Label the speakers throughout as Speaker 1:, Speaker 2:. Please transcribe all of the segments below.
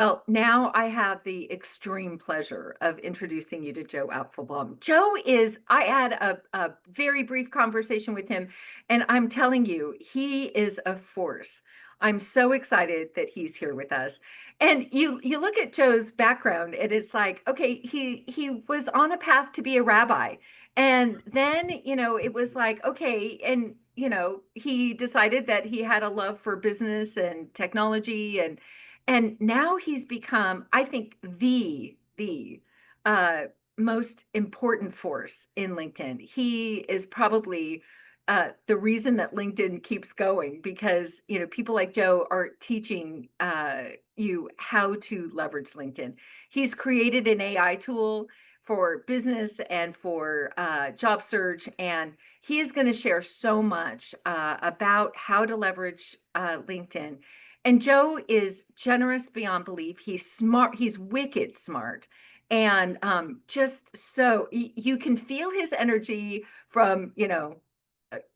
Speaker 1: Well, now I have the extreme pleasure of introducing you to Joe Apfelbaum. Joe I had a very brief conversation with him, and I'm telling you, he is a force. I'm so excited that he's here with us. And you look at Joe's background, and it's like, okay, he was on a path to be a rabbi. And then, it was like, okay, and he decided that he had a love for business and technology and now he's become, I think, the uh, most important force in LinkedIn. He is probably the reason that LinkedIn keeps going because people like Joe are teaching you how to leverage LinkedIn. He's created an AI tool for business and for job search, and he is going to share so much about how to leverage LinkedIn. And Joe is generous beyond belief. He's smart. He's wicked smart. And just so you can feel his energy from,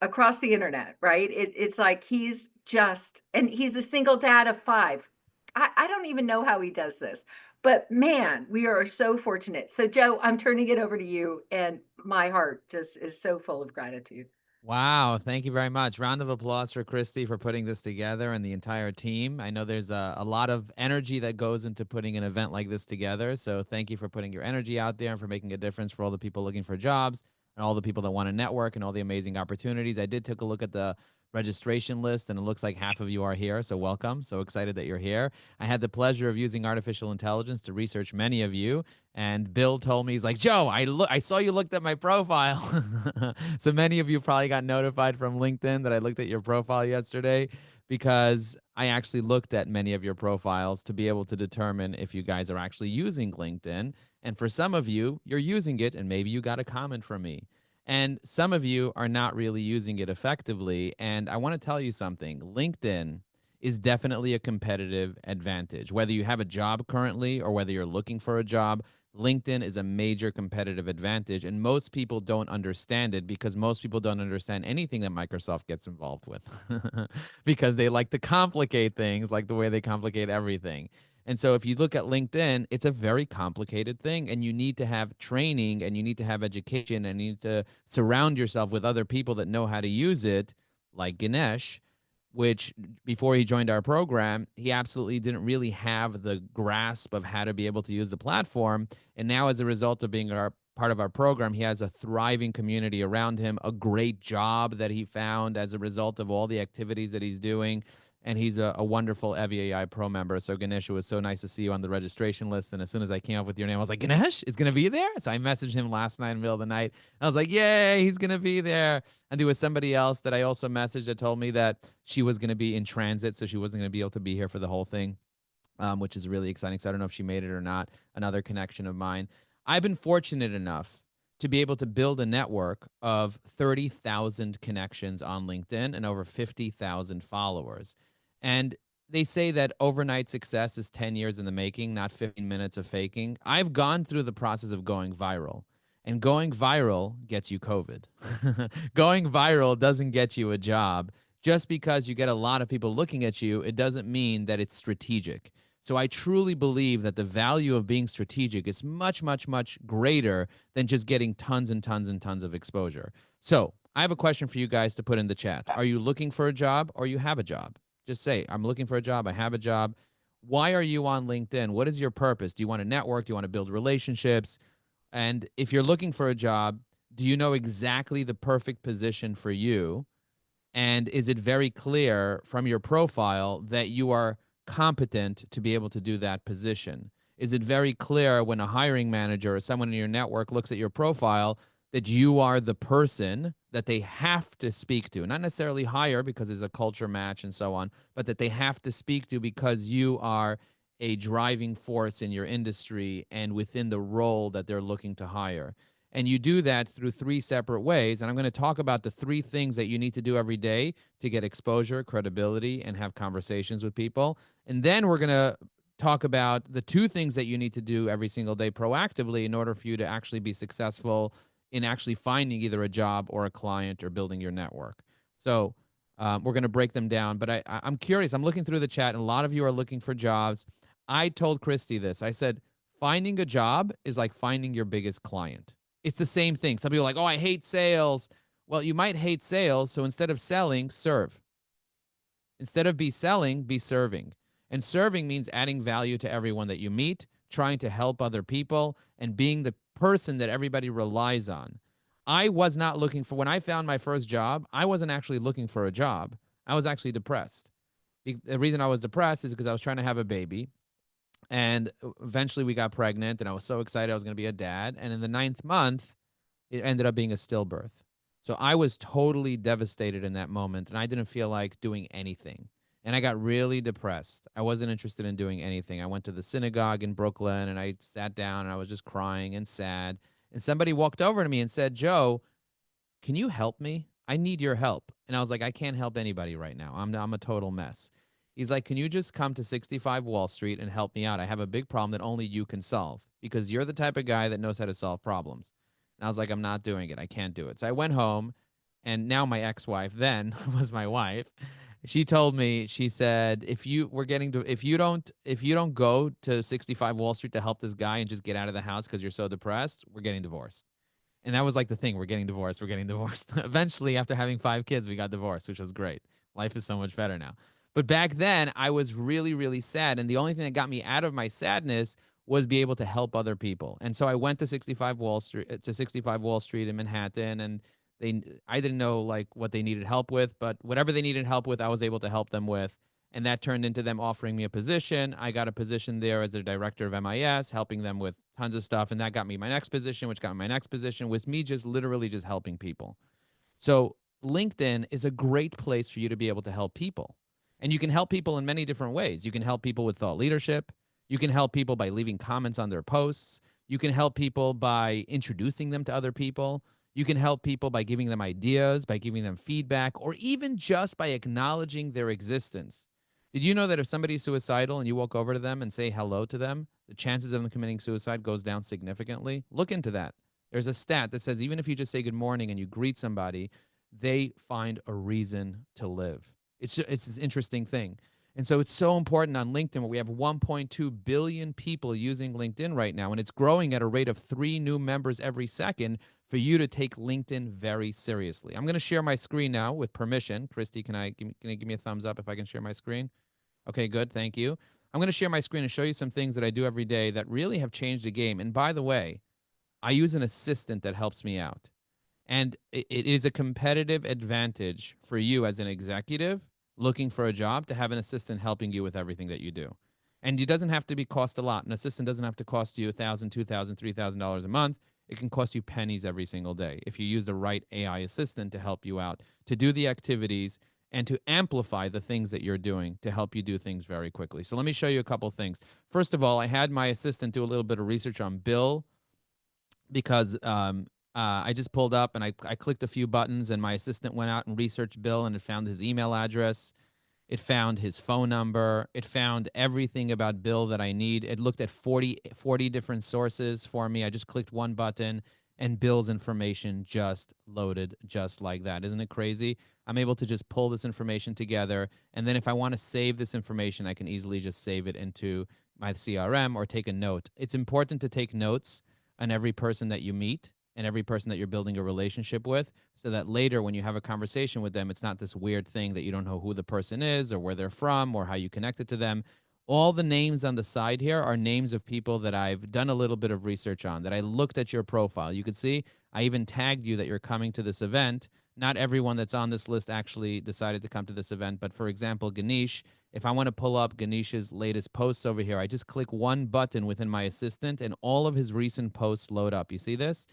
Speaker 1: across the internet, right? It's like and he's a single dad of five. I don't even know how he does this, but man, we are so fortunate. So, Joe, I'm turning it over to you, and my heart just is so full of gratitude.
Speaker 2: Wow, thank you very much. Round of applause for Christy for putting this together and the entire team. I know there's a lot of energy that goes into putting an event like this together. So thank you for putting your energy out there and for making a difference for all the people looking for jobs and all the people that want to network and all the amazing opportunities. I did take a look at the registration list and it looks like half of you are here. So welcome. So excited that you're here. I had the pleasure of using artificial intelligence to research many of you. And Bill told me, he's like, Joe, I saw you looked at my profile. So many of you probably got notified from LinkedIn that I looked at your profile yesterday because I actually looked at many of your profiles to be able to determine if you guys are actually using LinkedIn. And for some of you, you're using it and maybe you got a comment from me. And some of you are not really using it effectively. And I want to tell you something. LinkedIn is definitely a competitive advantage. Whether you have a job currently or whether you're looking for a job, LinkedIn is a major competitive advantage. And most people don't understand it because most people don't understand anything that Microsoft gets involved with because they like to complicate things like the way they complicate everything. And so if you look at LinkedIn, it's a very complicated thing and you need to have training and you need to have education and you need to surround yourself with other people that know how to use it, like Ganesh, which before he joined our program, he absolutely didn't really have the grasp of how to be able to use the platform. And now, as a result of being our part of our program, he has a thriving community around him, a great job that he found as a result of all the activities that he's doing. And he's a wonderful EVAI Pro member. So, Ganesh, it was so nice to see you on the registration list. And as soon as I came up with your name, I was like, Ganesh is going to be there. So I messaged him last night in the middle of the night. I was like, yay, he's going to be there. And there was somebody else that I also messaged that told me that she was going to be in transit. So she wasn't going to be able to be here for the whole thing, which is really exciting. So I don't know if she made it or not. Another connection of mine. I've been fortunate enough to be able to build a network of 30,000 connections on LinkedIn and over 50,000 followers. And they say that overnight success is 10 years in the making, not 15 minutes of faking. I've gone through the process of going viral. And going viral gets you COVID. Going viral doesn't get you a job. Just because you get a lot of people looking at you, it doesn't mean that it's strategic. So I truly believe that the value of being strategic is much, much, much greater than just getting tons and tons and tons of exposure. So I have a question for you guys to put in the chat. Are you looking for a job or you have a job? Just say, I'm looking for a job. I have a job. Why are you on LinkedIn? What is your purpose? Do you want to network? Do you want to build relationships? And if you're looking for a job, do you know exactly the perfect position for you? And is it very clear from your profile that you are competent to be able to do that position? Is it very clear when a hiring manager or someone in your network looks at your profile that you are the person that they have to speak to? Not necessarily hire because there's a culture match and so on, but that they have to speak to because you are a driving force in your industry and within the role that they're looking to hire. And you do that through three separate ways. And I'm going to talk about the three things that you need to do every day to get exposure, credibility, and have conversations with people. And then we're going to talk about the two things that you need to do every single day proactively in order for you to actually be successful in actually finding either a job or a client or building your network. So we're going to break them down. But I'm curious. I'm looking through the chat, and a lot of you are looking for jobs. I told Christy this. I said, finding a job is like finding your biggest client. It's the same thing. Some people are like, oh, I hate sales. Well, you might hate sales. So instead of selling, serve. Instead of be selling, be serving. And serving means adding value to everyone that you meet, trying to help other people, and being the person that everybody relies on. I was not looking for, when I found my first job, I wasn't actually looking for a job. I was actually depressed. The reason I was depressed is because I was trying to have a baby. And eventually we got pregnant, and I was so excited I was going to be a dad. And in the ninth month, it ended up being a stillbirth. So I was totally devastated in that moment, and I didn't feel like doing anything. And I got really depressed. I wasn't interested in doing anything. I went to the synagogue in Brooklyn and I sat down and I was just crying and sad. And somebody walked over to me and said, Joe, can you help me? I need your help. And I was like, I can't help anybody right now. I'm a total mess. He's like, can you just come to 65 Wall Street and help me out? I have a big problem that only you can solve because you're the type of guy that knows how to solve problems. And I was like, I'm not doing it. I can't do it. So I went home, and now my ex-wife then was my wife. She told me, she said, if you don't go to 65 Wall Street to help this guy and just get out of the house because you're so depressed, we're getting divorced. And that was like the thing. We're getting divorced. We're getting divorced. Eventually, after having 5 kids, we got divorced, which was great. Life is so much better now. But back then, I was really, really sad. And the only thing that got me out of my sadness was be able to help other people. And so I went to 65 Wall Street in Manhattan, and I didn't know like what they needed help with, but whatever they needed help with, I was able to help them with. And that turned into them offering me a position. I got a position there as the director of MIS, helping them with tons of stuff. And that got me my next position, which got me my next position, was me just literally just helping people. So LinkedIn is a great place for you to be able to help people. And you can help people in many different ways. You can help people with thought leadership. You can help people by leaving comments on their posts. You can help people by introducing them to other people. You can help people by giving them ideas, by giving them feedback, or even just by acknowledging their existence. Did you know that if somebody's suicidal and you walk over to them and say hello to them, the chances of them committing suicide goes down significantly? Look into that. There's a stat that says even if you just say good morning and you greet somebody, they find a reason to live. It's this interesting thing. And so it's so important on LinkedIn where we have 1.2 billion people using LinkedIn right now, and it's growing at a rate of 3 new members every second for you to take LinkedIn very seriously. I'm going to share my screen now with permission. Christy, can you give me a thumbs up if I can share my screen? Okay, good. Thank you. I'm going to share my screen and show you some things that I do every day that really have changed the game. And by the way, I use an assistant that helps me out. And it is a competitive advantage for you as an executive looking for a job to have an assistant helping you with everything that you do. And it doesn't have to be cost a lot. An assistant doesn't have to cost you $1,000, $2,000, $3,000 a month. It can cost you pennies every single day if you use the right AI assistant to help you out, to do the activities and to amplify the things that you're doing to help you do things very quickly. So let me show you a couple things. First of all, I had my assistant do a little bit of research on Bill because I just pulled up and I clicked a few buttons and my assistant went out and researched Bill and it found his email address. It found his phone number. It found everything about Bill that I need. It looked at 40 different sources for me. I just clicked one button and Bill's information just loaded just like that. Isn't it crazy? I'm able to just pull this information together. And then if I want to save this information, I can easily just save it into my CRM or take a note. It's important to take notes on every person that you meet and every person that you're building a relationship with so that later when you have a conversation with them, it's not this weird thing that you don't know who the person is or where they're from or how you connected to them. All the names on the side here are names of people that I've done a little bit of research on, that I looked at your profile. You could see I even tagged you that you're coming to this event. Not everyone that's on this list actually decided to come to this event, but for example, Ganesh, if I want to pull up Ganesh's latest posts over here, I just click one button within my assistant and all of his recent posts load up. You see this?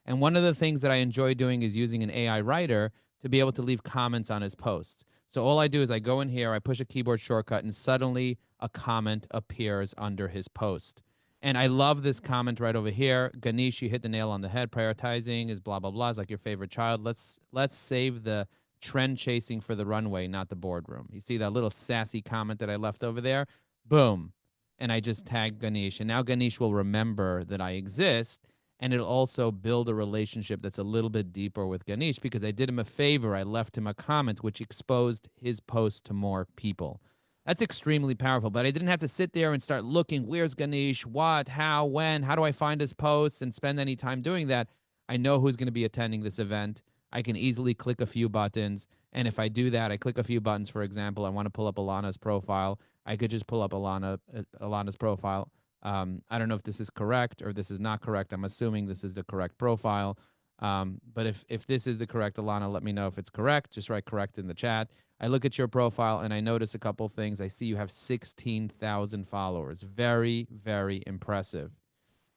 Speaker 2: And one of the things that I enjoy doing is using an AI writer to be able to leave comments on his posts. So all I do is I go in here, I push a keyboard shortcut, and suddenly a comment appears under his post. And I love this comment right over here. Ganesh, you hit the nail on the head. Prioritizing is blah blah blah. Is like your favorite child. Let's save the trend chasing for the runway, not the boardroom. You see that little sassy comment that I left over there? Boom. And I just tagged Ganesh. And now Ganesh will remember that I exist. And it'll also build a relationship that's a little bit deeper with Ganesh because I did him a favor. I left him a comment which exposed his post to more people. That's extremely powerful. But I didn't have to sit there and start looking, where's Ganesh, what, how, when, how do I find his posts and spend any time doing that. I know who's going to be attending this event. I can easily click a few buttons. And if I do that, I click a few buttons, for example, I want to pull up Alana's profile. I could just pull up Alana's profile. I don't know if this is correct or this is not correct. I'm assuming this is the correct profile. But if this is the correct Alana, let me know if it's correct. Just write correct in the chat. I look at your profile and I notice a couple things. I see you have 16,000 followers. Very, very impressive.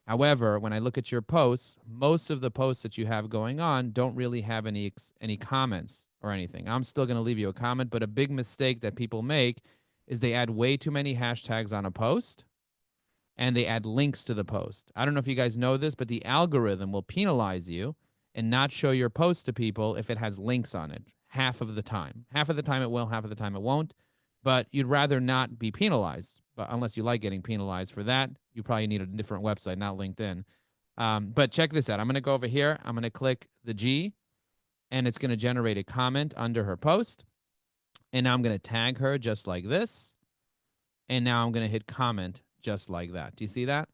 Speaker 2: However, when I look at your posts, most of the posts that you have going on don't really have any comments or anything. I'm still going to leave you a comment, but a big mistake that people make is they add way too many hashtags on a post and they add links to the post. I don't know if you guys know this, but the algorithm will penalize you and not show your post to people if it has links on it half of the time. Half of the time it will, half of the time it won't. But you'd rather not be penalized. But unless you like getting penalized for that, you probably need a different website, not LinkedIn. But check this out. I'm going to go over here. I'm going to click the G, and it's going to generate a comment under her post. And now I'm going to tag her just like this. And now I'm going to hit comment just like that. Do you see that?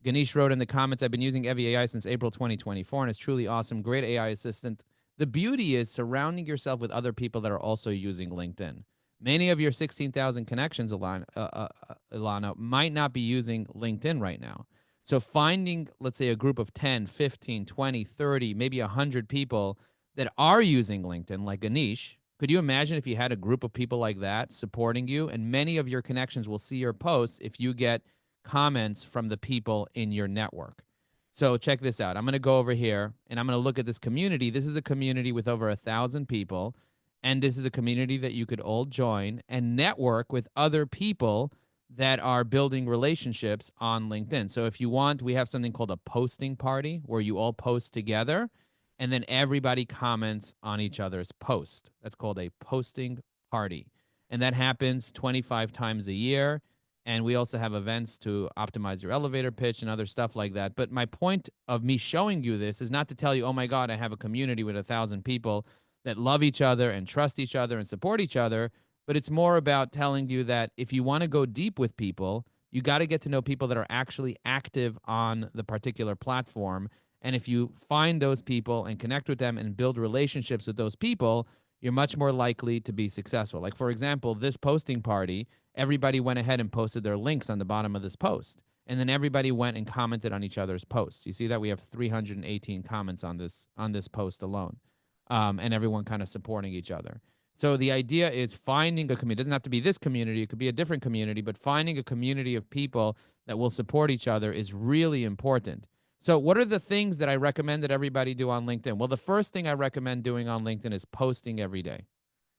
Speaker 2: Ganesh wrote in the comments, I've been using Evie AI since April 2024, and it's truly awesome. Great AI assistant. The beauty is surrounding yourself with other people that are also using LinkedIn. Many of your 16,000 connections, Ilana, might not be using LinkedIn right now. So finding, let's say, a group of 10, 15, 20, 30, maybe 100 people that are using LinkedIn, like Ganesh, could you imagine if you had a group of people like that supporting you? And many of your connections will see your posts if you get comments from the people in your network. So check this out. I'm going to go over here and I'm going to look at this community. This is a community with over 1,000 people. And this is a community that you could all join and network with other people that are building relationships on LinkedIn. So if you want, we have something called a posting party where you all post together and then everybody comments on each other's post. That's called a posting party. And that happens 25 times a year. And we also have events to optimize your elevator pitch and other stuff like that. But my point of me showing you this is not to tell you, oh my God, I have a community with 1,000 people that love each other and trust each other and support each other. But it's more about telling you that if you want to go deep with people, you got to get to know people that are actually active on the particular platform. And if you find those people and connect with them and build relationships with those people, you're much more likely to be successful. Like, for example, this posting party, everybody went ahead and posted their links on the bottom of this post. And then everybody went and commented on each other's posts. You see that we have 318 comments on this post alone, and everyone kind of supporting each other. So the idea is finding a community. It doesn't have to be this community. It could be a different community, but finding a community of people that will support each other is really important. So what are the things that I recommend that everybody do on LinkedIn? Well, the first thing I recommend doing on LinkedIn is posting every day.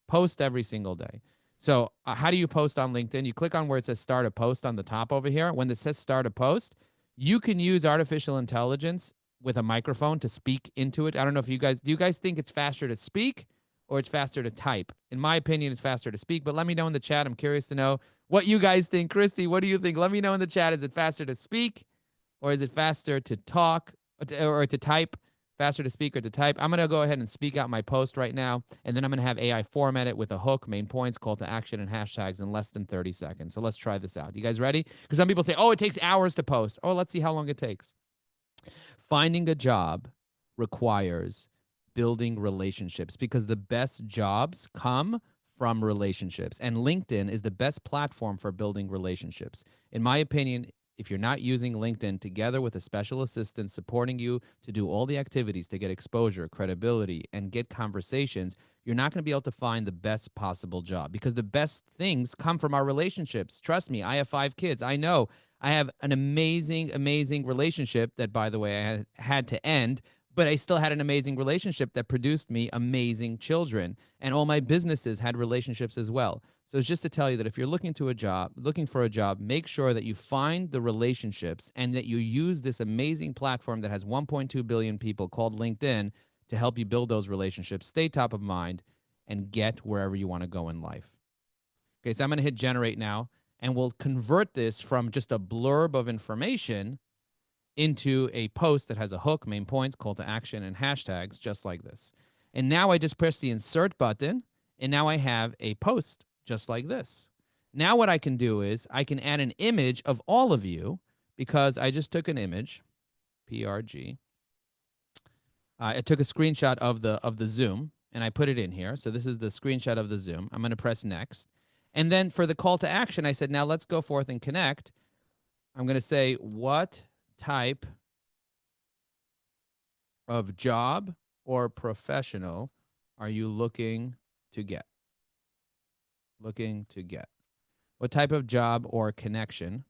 Speaker 2: Post every single day. So how do you post on LinkedIn? You click on where it says start a post on the top over here. When it says start a post, you can use artificial intelligence with a microphone to speak into it. I don't know if do you guys think it's faster to speak or it's faster to type? In my opinion, it's faster to speak, but let me know in the chat. I'm curious to know what you guys think. Christy, what do you think? Let me know in the chat. Is it faster to speak or is it faster to talk or to type? Faster to speak or to type? I'm going to go ahead and speak out my post right now, and then I'm going to have AI format it with a hook, main points, call to action, and hashtags in less than 30 seconds. So let's try this out. You guys ready? Because some people say, oh, it takes hours to post. Oh, let's see how long it takes. Finding a job requires building relationships because the best jobs come from relationships. And LinkedIn is the best platform for building relationships. In my opinion, if you're not using LinkedIn together with a special assistant supporting you to do all the activities to get exposure, credibility, and get conversations, you're not going to be able to find the best possible job because the best things come from our relationships. Trust me, I have 5 kids. I know I have an amazing, amazing relationship that, by the way, I had to end, but I still had an amazing relationship that produced me amazing children. And all my businesses had relationships as well. So it's just to tell you that if you're looking for a job, make sure that you find the relationships and that you use this amazing platform that has 1.2 billion people called LinkedIn to help you build those relationships, stay top of mind, and get wherever you want to go in life. Okay, so I'm going to hit generate now, and we'll convert this from just a blurb of information into a post that has a hook, main points, call to action, and hashtags, just like this. And now I just press the insert button, and now I have a post just like this. Now what I can do is I can add an image of all of you because I just took an image, PRG. I took a screenshot of the Zoom and I put it in here. So this is the screenshot of the Zoom. I'm going to press next. And then for the call to action, I said, now let's go forth and connect. I'm going to say, what type of job or professional are you looking to get? Looking to get. What type of job or connection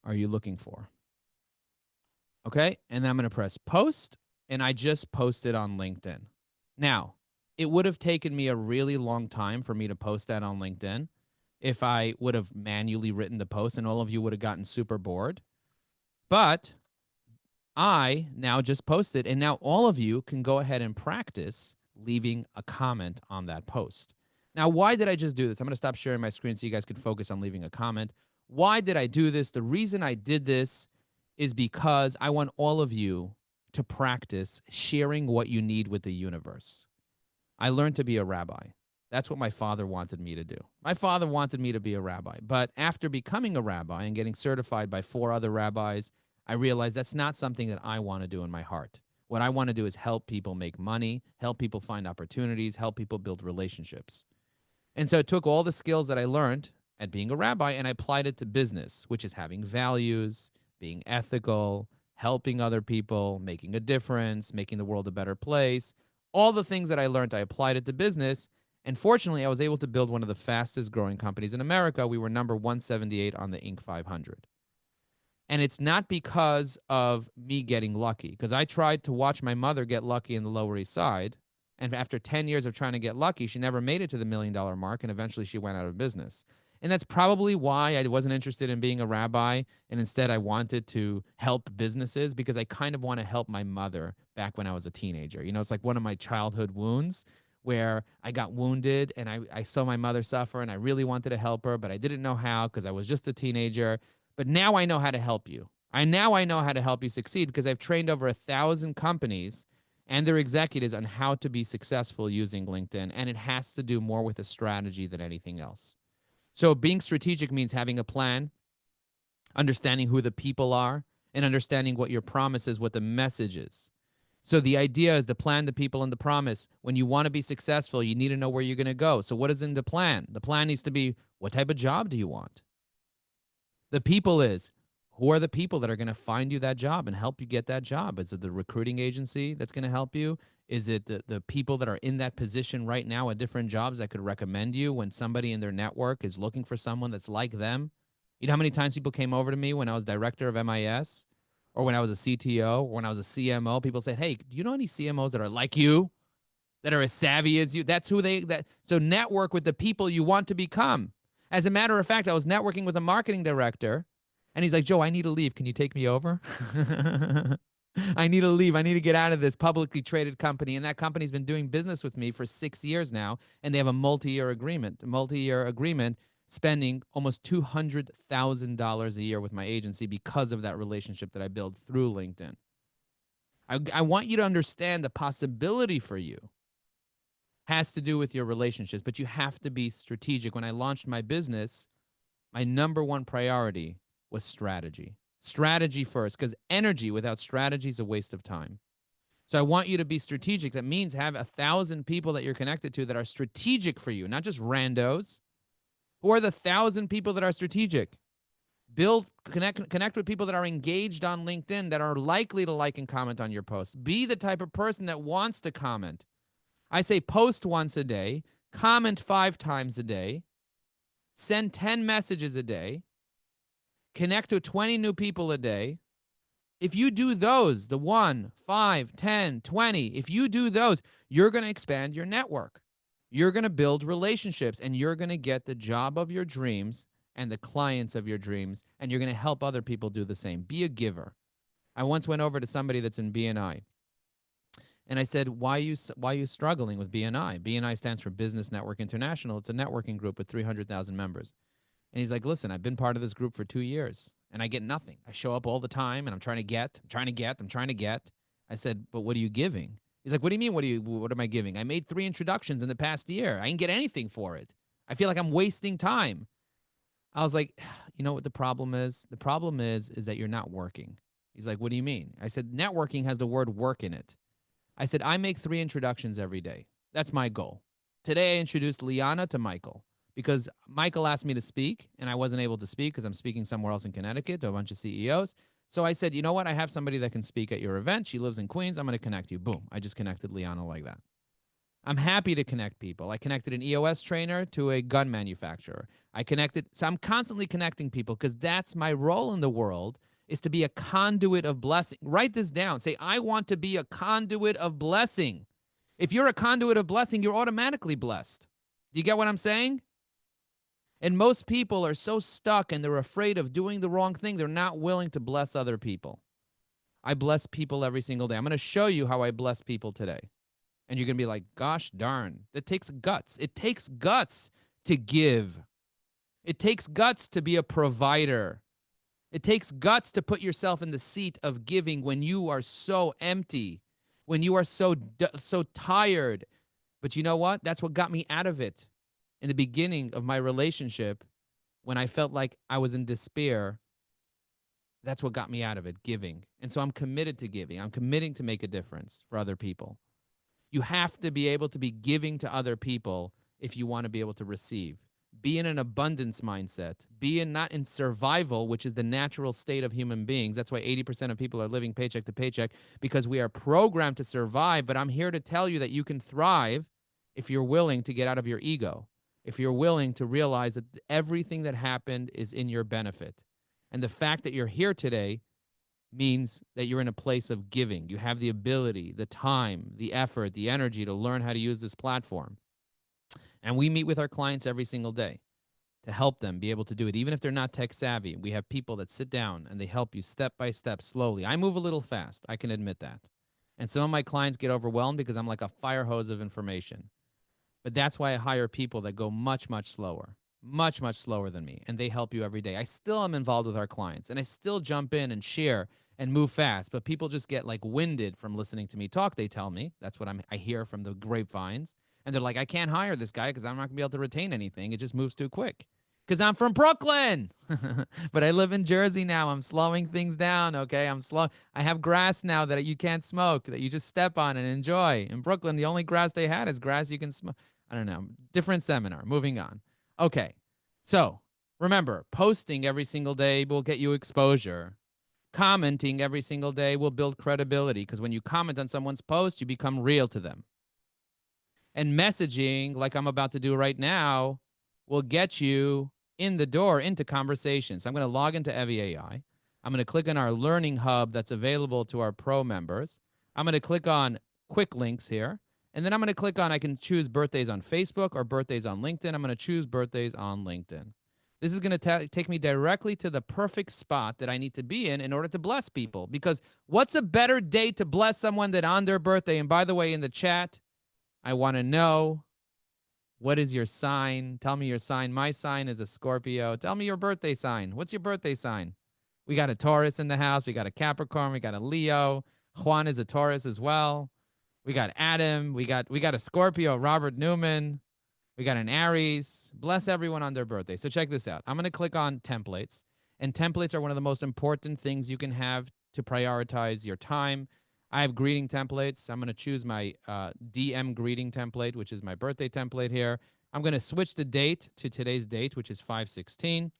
Speaker 2: are you looking for? Okay. And then I'm going to press post. And I just posted on LinkedIn. Now, it would have taken me a really long time for me to post that on LinkedIn if I would have manually written the post, and all of you would have gotten super bored. But I now just posted, and now all of you can go ahead and practice leaving a comment on that post. Now, why did I just do this? I'm going to stop sharing my screen so you guys could focus on leaving a comment. Why did I do this? The reason I did this is because I want all of you to practice sharing what you need with the universe. I learned to be a rabbi. That's what my father wanted me to do. My father wanted me to be a rabbi. But after becoming a rabbi and getting certified by 4 other rabbis, I realized that's not something that I want to do in my heart. What I want to do is help people make money, help people find opportunities, help people build relationships. And so I took all the skills that I learned at being a rabbi and I applied it to business, which is having values, being ethical, helping other people, making a difference, making the world a better place. All the things that I learned, I applied it to business. And fortunately, I was able to build one of the fastest growing companies in America. We were number 178 on the Inc. 500. And it's not because of me getting lucky, because I tried to watch my mother get lucky in the Lower East Side. And after 10 years of trying to get lucky, she never made it to the $1 million mark. And eventually she went out of business. And that's probably why I wasn't interested in being a rabbi. And instead, I wanted to help businesses because I kind of want to help my mother back when I was a teenager. You know, it's like one of my childhood wounds where I got wounded and I saw my mother suffer and I really wanted to help her, but I didn't know how because I was just a teenager. But now I know how to help you. I know how to help you succeed because I've trained over 1,000 companies and their executives on how to be successful using LinkedIn. And it has to do more with a strategy than anything else. So being strategic means having a plan, understanding who the people are, and understanding what your promise is, what the message is. So the idea is the plan, the people, and the promise. When you want to be successful, you need to know where you're going to go. So what is in the plan? The plan needs to be, what type of job do you want? The people is, who are the people that are going to find you that job and help you get that job? Is it the recruiting agency that's going to help you? Is it the people that are in that position right now at different jobs that could recommend you when somebody in their network is looking for someone that's like them? You know how many times people came over to me when I was director of MIS or when I was a CTO or when I was a CMO? People said, hey, do you know any CMOs that are like you, that are as savvy as you? That's who so network with the people you want to become. As a matter of fact, I was networking with a marketing director, and he's like, Joe, I need to leave. Can you take me over? I need to leave. I need to get out of this publicly traded company. And that company's been doing business with me for 6 years now, and they have a multi-year agreement, spending almost $200,000 a year with my agency because of that relationship that I built through LinkedIn. I want you to understand the possibility for you has to do with your relationships, but you have to be strategic. When I launched my business, my number one priority was strategy. Strategy first, because energy without strategy is a waste of time. So I want you to be strategic. That means have 1,000 people that you're connected to that are strategic for you, not just randos. Who are the 1,000 people that are strategic? Connect with people that are engaged on LinkedIn, that are likely to like and comment on your posts. Be the type of person that wants to comment. I say post once a day, comment 5 times a day, send 10 messages a day, connect to 20 new people a day. If you do those, the 1, 5, 10, 20, if you do those, you're going to expand your network. You're going to build relationships, and you're going to get the job of your dreams and the clients of your dreams, and you're going to help other people do the same. Be a giver. I once went over to somebody that's in BNI, and I said, why are you struggling with BNI? BNI stands for Business Network International. It's a networking group with 300,000 members. And he's like, listen, I've been part of this group for 2 years and I get nothing. I show up all the time and I'm trying to get. I said, but what are you giving? He's like, what do you mean? What am I giving? I made 3 introductions in the past year. I didn't get anything for it. I feel like I'm wasting time. I was like, you know what the problem is? The problem is that you're not working. He's like, what do you mean? I said, networking has the word work in it. I said, I make 3 introductions every day. That's my goal. Today, I introduced Liana to Michael because Michael asked me to speak and I wasn't able to speak because I'm speaking somewhere else in Connecticut to a bunch of CEOs. So I said, you know what? I have somebody that can speak at your event. She lives in Queens. I'm going to connect you. Boom. I just connected Liana like that. I'm happy to connect people. I connected an EOS trainer to a gun manufacturer. So I'm constantly connecting people because that's my role in the world is to be a conduit of blessing. Write this down. Say, I want to be a conduit of blessing. If you're a conduit of blessing, you're automatically blessed. Do you get what I'm saying? And most people are so stuck and they're afraid of doing the wrong thing, they're not willing to bless other people. I bless people every single day. I'm going to show you how I bless people today. And you're going to be like, gosh darn, that takes guts. It takes guts to give. It takes guts to be a provider. It takes guts to put yourself in the seat of giving when you are so empty, when you are so tired. But you know what? That's what got me out of it in the beginning of my relationship when I felt like I was in despair. That's what got me out of it, giving. And so I'm committed to giving. I'm committing to make a difference for other people. You have to be able to be giving to other people if you want to be able to receive. Be in an abundance mindset. Be in not in survival, which is the natural state of human beings. That's why 80% of people are living paycheck to paycheck because we are programmed to survive. But I'm here to tell you that you can thrive if you're willing to get out of your ego, if you're willing to realize that everything that happened is in your benefit. And the fact that you're here today means that you're in a place of giving. You have the ability, the time, the effort, the energy to learn how to use this platform. And we meet with our clients every single day to help them be able to do it. Even if they're not tech savvy, we have people that sit down and they help you step by step, slowly. I move a little fast. I can admit that. And some of my clients get overwhelmed because I'm like a fire hose of information. But that's why I hire people that go much, much slower than me. And they help you every day. I still am involved with our clients and I still jump in and share and move fast. But people just get like winded from listening to me talk. They tell me that's what I hear from the grapevines. And they're like, I can't hire this guy because I'm not going to be able to retain anything. It just moves too quick because I'm from Brooklyn. But I live in Jersey now. I'm slowing things down. Okay. I'm slow. I have grass now that you can't smoke, that you just step on and enjoy. In Brooklyn, the only grass they had is grass you can smoke. I don't know. Different seminar. Moving on. Okay. So remember, posting every single day will get you exposure. Commenting every single day will build credibility because when you comment on someone's post, you become real to them. And messaging, like I'm about to do right now, will get you in the door into conversations. So I'm going to log into Evie AI. I'm going to click on our learning hub that's available to our pro members. I'm going to click on quick links here. And then I'm going to click on, I can choose birthdays on Facebook or birthdays on LinkedIn. I'm going to choose birthdays on LinkedIn. This is going to take me directly to the perfect spot that I need to be in order to bless people. Because what's a better day to bless someone than on their birthday? And by the way, in the chat, I want to know, what is your sign? Tell me your sign. My sign is a Scorpio. Tell me your birthday sign. What's your birthday sign? We got a Taurus in the house. We got a Capricorn. We got a Leo. Juan is a Taurus as well. We got Adam. We got a Scorpio, Robert Newman. We got an Aries. Bless everyone on their birthday. So check this out. I'm going to click on templates. And templates are one of the most important things you can have to prioritize your time. I have greeting templates. I'm going to choose my DM greeting template, which is my birthday template here. I'm going to switch the date to today's date, which is 5/16.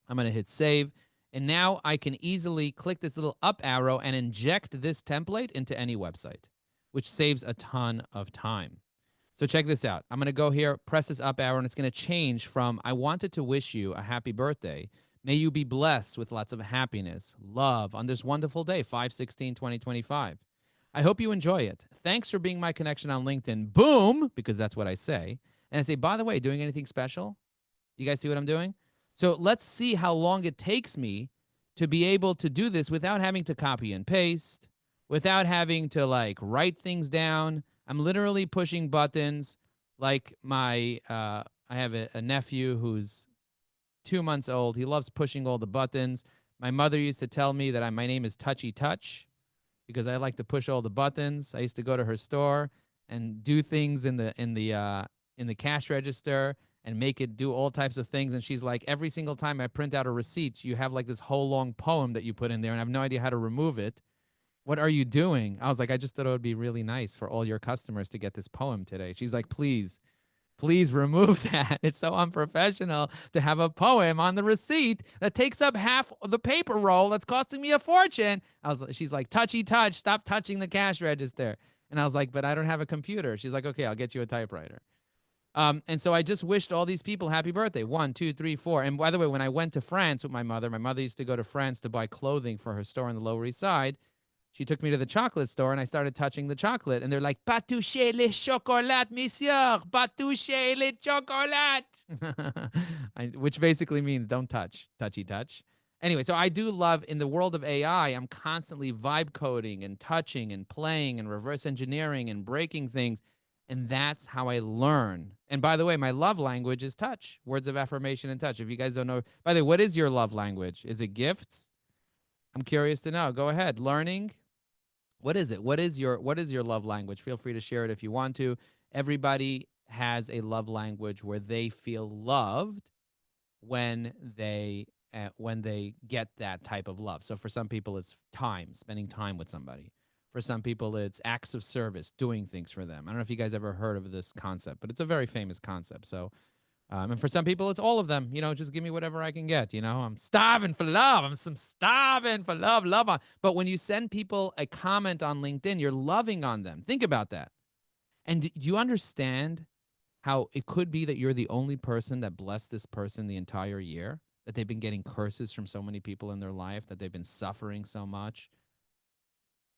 Speaker 2: I'm going to hit save. And now I can easily click this little up arrow and inject this template into any website, which saves a ton of time. So check this out. I'm going to go here, press this up arrow, and it's going to change from I wanted to wish you a happy birthday. May you be blessed with lots of happiness, love on this wonderful day, 5/16/2025. I hope you enjoy it. Thanks for being my connection on LinkedIn. Boom, because that's what I say. And I say, by the way, doing anything special? You guys see what I'm doing? So let's see how long it takes me to be able to do this without having to copy and paste, without having to like write things down. I'm literally pushing buttons like I have a nephew who's 2 months old. He loves pushing all the buttons. My mother used to tell me that my name is Touchy Touch because I like to push all the buttons. I used to go to her store and do things in the cash register and make it do all types of things. And she's like, every single time I print out a receipt, you have like this whole long poem that you put in there, and I have no idea how to remove it. What are you doing? I was like, I just thought it would be really nice for all your customers to get this poem today. She's like, please remove that. It's so unprofessional to have a poem on the receipt that takes up half of the paper roll that's costing me a fortune. She's like, touchy touch, stop touching the cash register. And I was like, but I don't have a computer. She's like, okay, I'll get you a typewriter. And so I just wished all these people happy birthday. 1, 2, 3, 4. And by the way, when I went to France with my mother used to go to France to buy clothing for her store on the Lower East Side. She took me to the chocolate store and I started touching the chocolate. And they're like, pas toucher le chocolat, monsieur. Pas toucher le chocolat. Which basically means don't touch, touchy touch. Anyway, so I do love in the world of AI, I'm constantly vibe coding and touching and playing and reverse engineering and breaking things. And that's how I learn. And by the way, my love language is touch, words of affirmation and touch. If you guys don't know, by the way, what is your love language? Is it gifts? I'm curious to know. Go ahead. Learning. What is it? What is your love language? Feel free to share it if you want to. Everybody has a love language where they feel loved when they get that type of love. So for some people it's time, spending time with somebody. For some people it's acts of service, doing things for them. I don't know if you guys ever heard of this concept, but it's a very famous concept. So and for some people, it's all of them. Just give me whatever I can get. I'm starving for love. Starving for love, love on. But when you send people a comment on LinkedIn, you're loving on them. Think about that. And do you understand how it could be that you're the only person that blessed this person the entire year? That they've been getting curses from so many people in their life, that they've been suffering so much.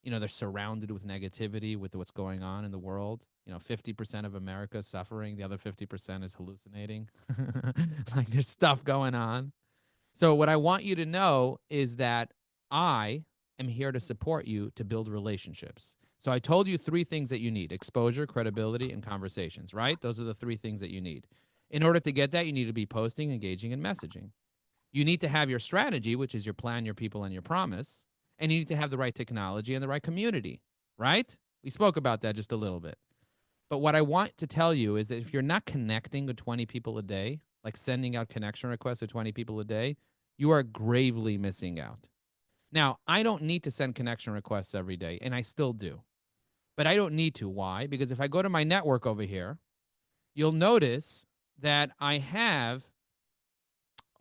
Speaker 2: They're surrounded with negativity with what's going on in the world. 50% of America is suffering. The other 50% is hallucinating. Like there's stuff going on. So what I want you to know is that I am here to support you to build relationships. So I told you 3 things that you need: exposure, credibility, and conversations, right? Those are the 3 things that you need. In order to get that, you need to be posting, engaging, and messaging. You need to have your strategy, which is your plan, your people, and your promise. And you need to have the right technology and the right community, right? We spoke about that just a little bit. But what I want to tell you is that if you're not connecting with 20 people a day, like sending out connection requests to 20 people a day, you are gravely missing out. Now, I don't need to send connection requests every day, and I still do. But I don't need to. Why? Because if I go to my network over here, you'll notice that I have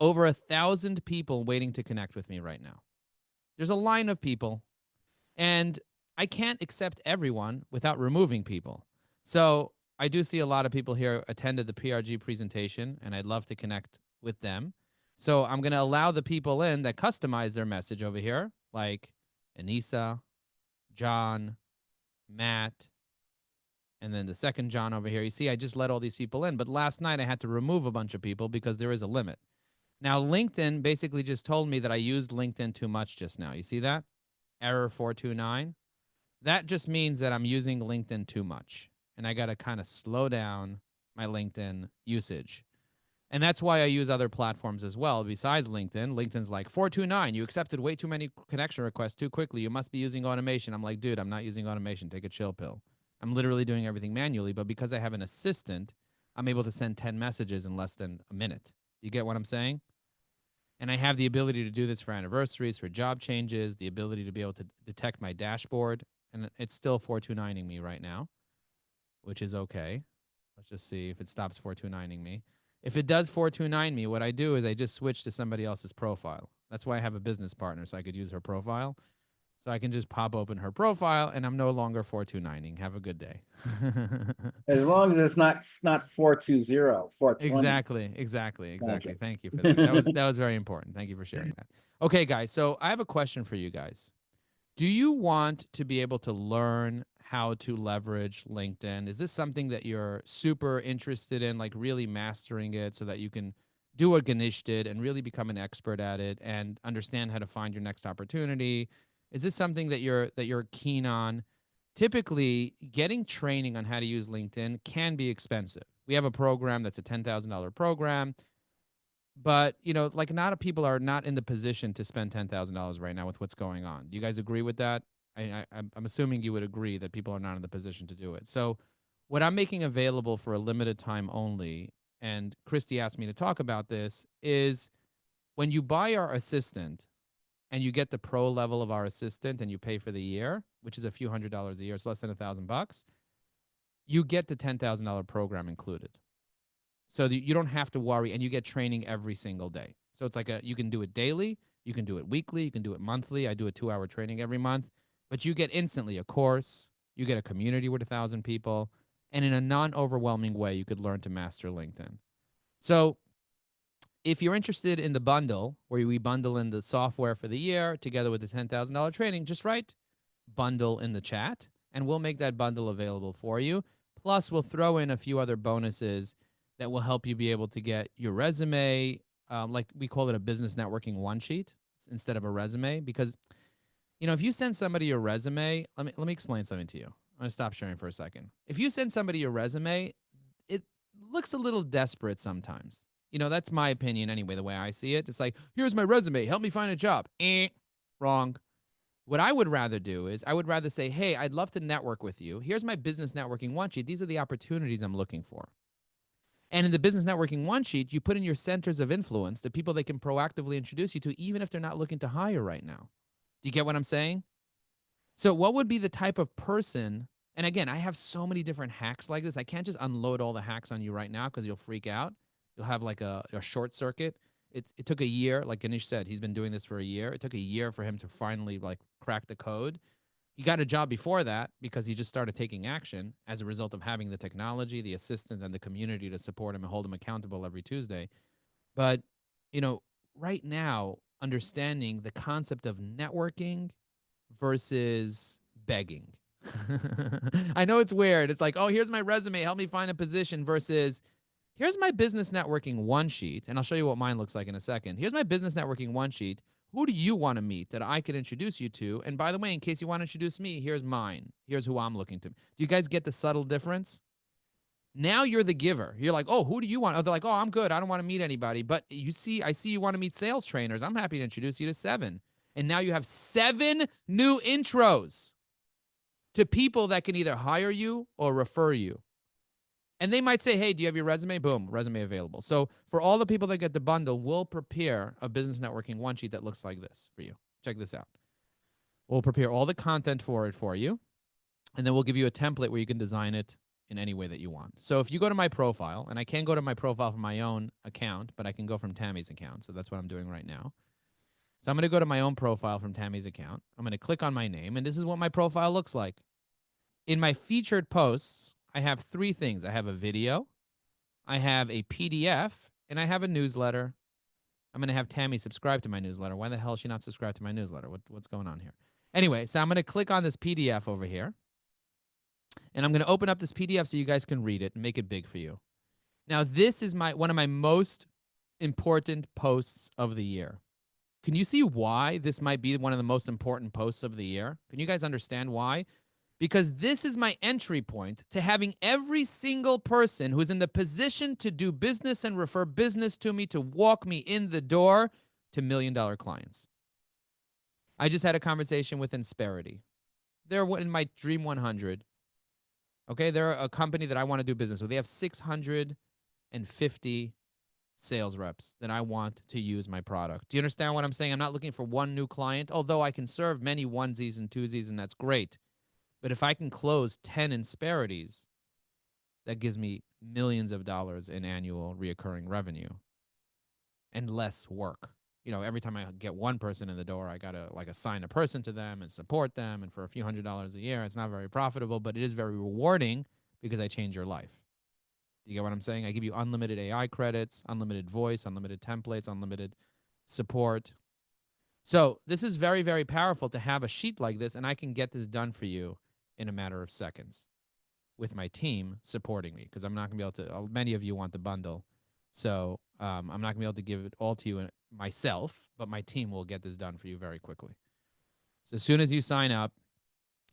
Speaker 2: over 1,000 people waiting to connect with me right now. There's a line of people, and I can't accept everyone without removing people. So I do see a lot of people here attended the PRG presentation, and I'd love to connect with them. So I'm going to allow the people in that customize their message over here, like Anissa, John, Matt, and then the second John over here. You see, I just let all these people in, but last night I had to remove a bunch of people because there is a limit. Now, LinkedIn basically just told me that I used LinkedIn too much just now. You see that? Error 429. That just means that I'm using LinkedIn too much. And I got to kind of slow down my LinkedIn usage. And that's why I use other platforms as well besides LinkedIn. LinkedIn's like 429, you accepted way too many connection requests too quickly. You must be using automation. I'm like, dude, I'm not using automation. Take a chill pill. I'm literally doing everything manually. But because I have an assistant, I'm able to send 10 messages in less than a minute. You get what I'm saying? And I have the ability to do this for anniversaries, for job changes, the ability to be able to detect my dashboard. And it's still 429ing me right now, which is okay. Let's just see if it stops 429ing me. If it does 429 me, what I do is I just switch to somebody else's profile. That's why I have a business partner, so I could use her profile. So I can just pop open her profile, and I'm no longer 429ing. Have a good day.
Speaker 3: As long as it's not 420, 420.
Speaker 2: Exactly.
Speaker 3: Gotcha.
Speaker 2: Thank you for that. That was very important. Thank you for sharing that. Okay, guys. So I have a question for you guys. Do you want to be able to learn how to leverage LinkedIn? Is this something that you're super interested in, like really mastering it so that you can do what Ganesh did and really become an expert at it and understand how to find your next opportunity? Is this something that you're keen on? Typically, getting training on how to use LinkedIn can be expensive. We have a program that's a $10,000 program, but like a lot of people are not in the position to spend $10,000 right now with what's going on. Do you guys agree with that? I'm assuming you would agree that people are not in the position to do it. So what I'm making available for a limited time only and Christy asked me to talk about this, is when you buy our assistant and you get the pro level of our assistant and you pay for the year, which is a few $100s a year, it's less than $1,000, you get the $10,000 program included. So you don't have to worry, and you get training every single day. So it's like you can do it daily, you can do it weekly, you can do it monthly. I do a 2-hour training every month, but you get instantly a course, you get a community with 1,000 people, and in a non-overwhelming way, you could learn to master LinkedIn. So if you're interested in the bundle, where we bundle in the software for the year together with the $10,000 training, just write bundle in the chat, and we'll make that bundle available for you. Plus, we'll throw in a few other bonuses that will help you be able to get your resume, like we call it a business networking one sheet instead of a resume. Because, if you send somebody your resume, let me explain something to you. I'm gonna stop sharing for a second. If you send somebody your resume, it looks a little desperate sometimes. That's my opinion anyway, the way I see it. It's like, here's my resume, help me find a job. Wrong. What I would rather do is I would rather say, hey, I'd love to network with you. Here's my business networking one sheet. These are the opportunities I'm looking for. And in the business networking one sheet, you put in your centers of influence, the people they can proactively introduce you to, even if they're not looking to hire right now. Do you get what I'm saying? So what would be the type of person? And again, I have so many different hacks like this. I can't just unload all the hacks on you right now because you'll freak out. You'll have like a short circuit. It took a year, like Ganesh said, he's been doing this for a year. It took a year for him to finally like crack the code. He got a job before that because he just started taking action as a result of having the technology, the assistant, and the community to support him and hold him accountable every Tuesday. But, right now, understanding the concept of networking versus begging. I know it's weird. It's like, oh, here's my resume. Help me find a position versus here's my business networking one sheet. And I'll show you what mine looks like in a second. Here's my business networking one sheet. Who do you want to meet that I could introduce you to? And by the way, in case you want to introduce me, here's mine. Here's who I'm looking to. Do you guys get the subtle difference? Now you're the giver. You're like, oh, who do you want? Oh, they're like, oh, I'm good. I don't want to meet anybody. But I see you want to meet sales trainers. I'm happy to introduce you to 7. And now you have 7 new intros to people that can either hire you or refer you. And they might say, hey, do you have your resume? Boom, resume available. So for all the people that get the bundle, we'll prepare a business networking one sheet that looks like this for you. Check this out. We'll prepare all the content for it for you. And then we'll give you a template where you can design it in any way that you want. So if you go to my profile, and I can't go to my profile from my own account, but I can go from Tammy's account. So that's what I'm doing right now. So I'm going to go to my own profile from Tammy's account. I'm going to click on my name, and this is what my profile looks like. In my featured posts, I have 3 things. I have a video, I have a PDF, and I have a newsletter. I'm going to have Tammy subscribe to my newsletter. Why the hell is she not subscribed to my newsletter? What's going on here? Anyway, so I'm going to click on this PDF over here, and I'm going to open up this PDF so you guys can read it and make it big for you. Now, this is one of my most important posts of the year. Can you see why this might be one of the most important posts of the year? Can you guys understand why? Because this is my entry point to having every single person who's in the position to do business and refer business to me to walk me in the door to $1 million clients. I just had a conversation with Insperity. They're in my Dream 100. Okay, they're a company that I want to do business with. They have 650 sales reps that I want to use my product. Do you understand what I'm saying? I'm not looking for one new client, although I can serve many onesies and twosies, and that's great. But if I can close 10 Insperities, that gives me millions of dollars in annual reoccurring revenue and less work. Every time I get one person in the door, I got to assign a person to them and support them. And for a few $100s a year, it's not very profitable, but it is very rewarding because I change your life. You get what I'm saying? I give you unlimited AI credits, unlimited voice, unlimited templates, unlimited support. So this is very, very powerful to have a sheet like this, and I can get this done for you in a matter of seconds with my team supporting me, because I'm not going to be able to, many of you want the bundle. So I'm not going to be able to give it all to you myself, but my team will get this done for you very quickly. So as soon as you sign up,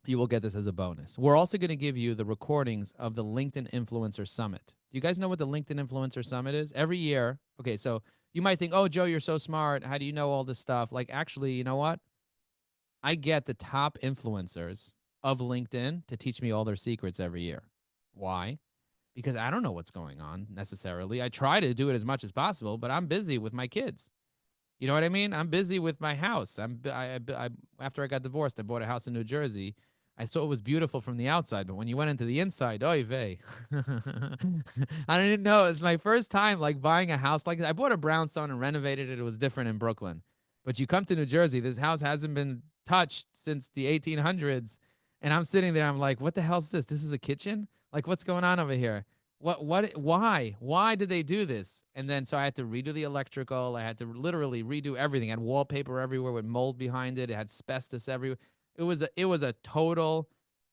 Speaker 2: you will get this as a bonus. We're also going to give you the recordings of the LinkedIn Influencer Summit. Do you guys know what the LinkedIn Influencer Summit is? Every year. Okay, so you might think, oh, Joe, you're so smart. How do you know all this stuff? Actually, you know what? I get the top influencers of LinkedIn to teach me all their secrets every year. Why? because I don't know what's going on necessarily. I try to do it as much as possible, but I'm busy with my kids. You know what I mean? I'm busy with my house. After I got divorced, I bought a house in New Jersey. I saw it was beautiful from the outside, but when you went into the inside, oy vey. I didn't know. It's my first time like buying a house like that. I bought a brownstone and renovated it. It was different in Brooklyn. But you come to New Jersey, this house hasn't been touched since the 1800s. And I'm sitting there, I'm like, what the hell is this? This is a kitchen? Like, what's going on over here? Why did they do this? And then so I had to redo the electrical. I had to literally redo everything. I had wallpaper everywhere with mold behind it. It had asbestos everywhere. It was a total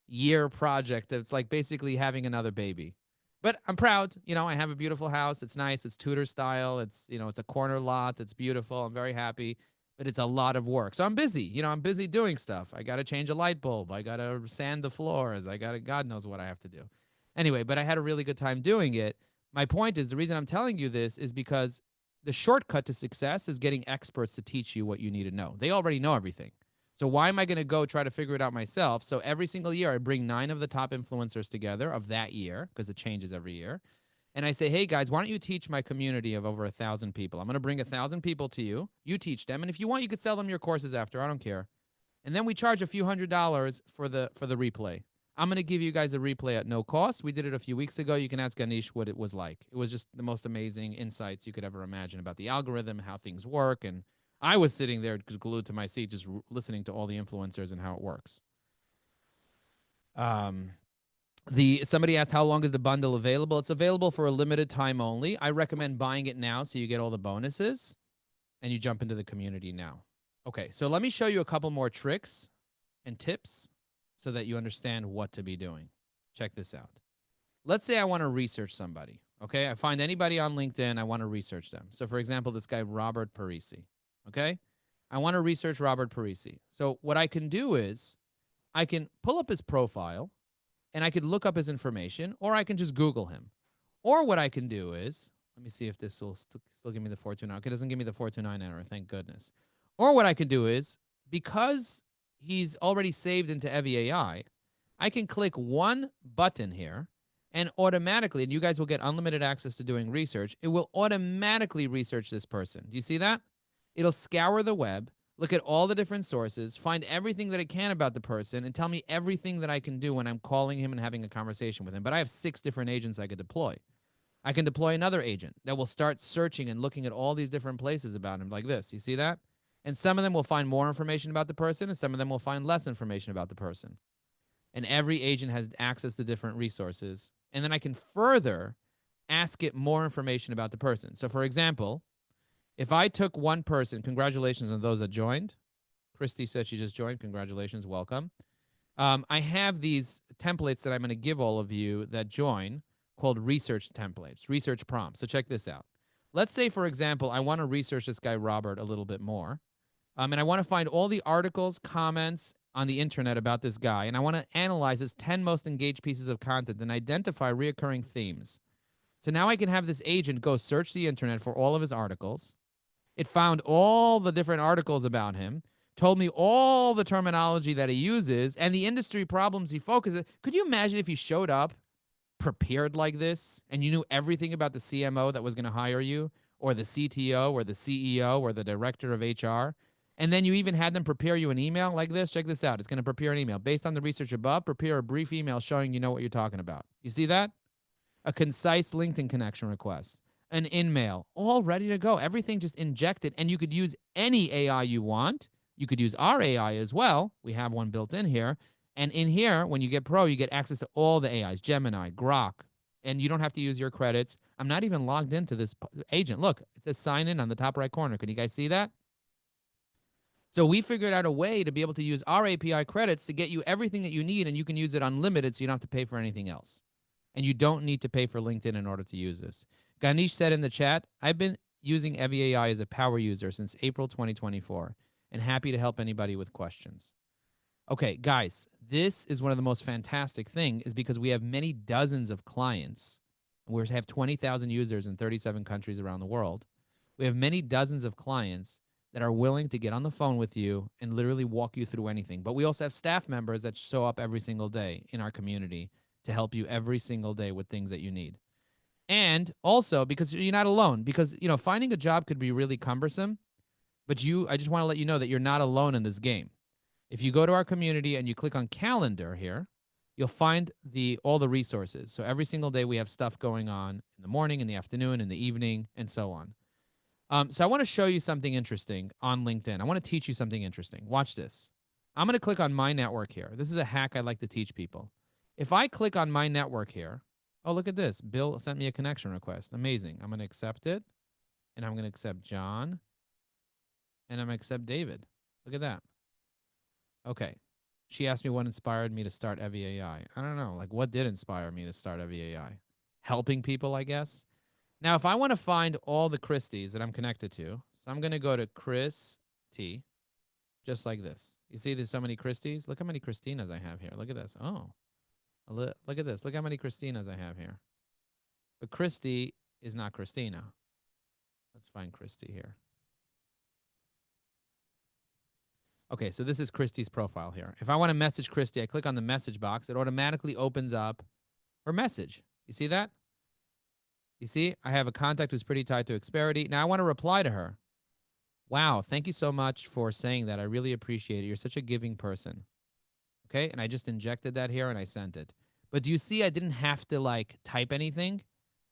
Speaker 2: year project. It's like basically having another baby. But I'm proud. I have a beautiful house. It's nice. It's Tudor style. It's a corner lot. It's beautiful. I'm very happy. But it's a lot of work. So I'm busy. I'm busy doing stuff. I got to change a light bulb. I got to sand the floors. God knows what I have to do. Anyway, but I had a really good time doing it. My point is, the reason I'm telling you this is because the shortcut to success is getting experts to teach you what you need to know. They already know everything. So why am I going to go try to figure it out myself? So every single year, I bring 9 of the top influencers together of that year, because it changes every year. And I say, hey guys, why don't you teach my community of over 1,000 people? I'm going to bring 1,000 people to you. You teach them. And if you want, you could sell them your courses after. I don't care. And then we charge a few $100s for the replay. I'm going to give you guys a replay at no cost. We did it a few weeks ago. You can ask Ganesh what it was like. It was just the most amazing insights you could ever imagine about the algorithm, how things work. And I was sitting there glued to my seat, just listening to all the influencers and how it works. Somebody asked, how long is the bundle available? It's available for a limited time only. I recommend buying it now so you get all the bonuses and you jump into the community now. Okay, so let me show you a couple more tricks and tips so that you understand what to be doing. Check this out. Let's say I want to research somebody. Okay, I find anybody on LinkedIn, I want to research them. So for example, this guy, Robert Parisi. Okay, I want to research Robert Parisi. So what I can do is I can pull up his profile and I could look up his information, or I can just Google him. Or what I can do is, let me see if this will still give me the 429. Okay, it doesn't give me the 429 error, thank goodness. Or what I can do is, because he's already saved into Evie AI, I can click one button here and automatically, and you guys will get unlimited access to doing research, it will automatically research this person. Do you see that? It'll scour the web, look at all the different sources, find everything that it can about the person, and tell me everything that I can do when I'm calling him and having a conversation with him. But I have 6 different agents I could deploy. I can deploy another agent that will start searching and looking at all these different places about him like this. You see that? And some of them will find more information about the person, and some of them will find less information about the person. And every agent has access to different resources. And then I can further ask it more information about the person. So, for example, if I took one person, congratulations on those that joined. Christy said she just joined. Congratulations. Welcome. I have these templates that I'm going to give all of you that join called research templates, research prompts. So check this out. Let's say, for example, I want to research this guy, Robert, a little bit more. And I want to find all the articles, comments on the internet about this guy. And I want to analyze his 10 most engaged pieces of content and identify reoccurring themes. So now I can have this agent go search the internet for all of his articles. It found all the different articles about him, told me all the terminology that he uses and the industry problems he focuses. Could you imagine if you showed up prepared like this and you knew everything about the CMO that was going to hire you, or the CTO, or the CEO, or the director of HR? And then you even had them prepare you an email like this. Check this out. It's going to prepare an email. Based on the research above, prepare a brief email showing you know what you're talking about. You see that? A concise LinkedIn connection request, an in-mail, all ready to go. Everything just injected, and you could use any AI you want. You could use our AI as well. We have one built in here. And in here, when you get Pro, you get access to all the AIs, Gemini, Grok, and you don't have to use your credits. I'm not even logged into this agent. Look, it says sign in on the top right corner. Can you guys see that? So we figured out a way to be able to use our API credits to get you everything that you need, and you can use it unlimited, so you don't have to pay for anything else. And you don't need to pay for LinkedIn in order to use this. Ganesh said in the chat, I've been using Evie AI as a power user since April 2024 and happy to help anybody with questions. Okay, guys, this is one of the most fantastic things is because we have many dozens of clients. We have 20,000 users in 37 countries around the world. We have many dozens of clients that are willing to get on the phone with you and literally walk you through anything. But we also have staff members that show up every single day in our community to help you every single day with things that you need. And also because you're not alone, because finding a job could be really cumbersome, but I just want to let you know that you're not alone in this game. If you go to our community and you click on calendar here, you'll find all the resources. So every single day we have stuff going on in the morning, in the afternoon, in the evening, and so on. So I want to show you something interesting on LinkedIn. I want to teach you something interesting. Watch this. I'm going to click on my network here. This is a hack I like to teach people. If I click on my network here, oh, look at this. Bill sent me a connection request. Amazing. I'm going to accept it. And I'm going to accept John. And I'm going to accept David. Look at that. Okay. She asked me what inspired me to start Evie AI. I don't know. Like, what did inspire me to start Evie AI? Helping people, I guess. Now, if I want to find all the Christies that I'm connected to, so I'm going to go to Chris T, just like this. You see there's so many Christies? Look how many Christinas I have here. Look at this. Oh, look at this. Look how many Christinas I have here. But Christy is not Christina. Let's find Christy here. Okay, so this is Christy's profile here. If I want to message Christy, I click on the message box. It automatically opens up her message. You see that? You see, I have a contact who's pretty tied to Xperity. Now I want to reply to her. Wow, thank you so much for saying that. I really appreciate it. You're such a giving person. Okay, and I just injected that here and I sent it. But do you see I didn't have to type anything?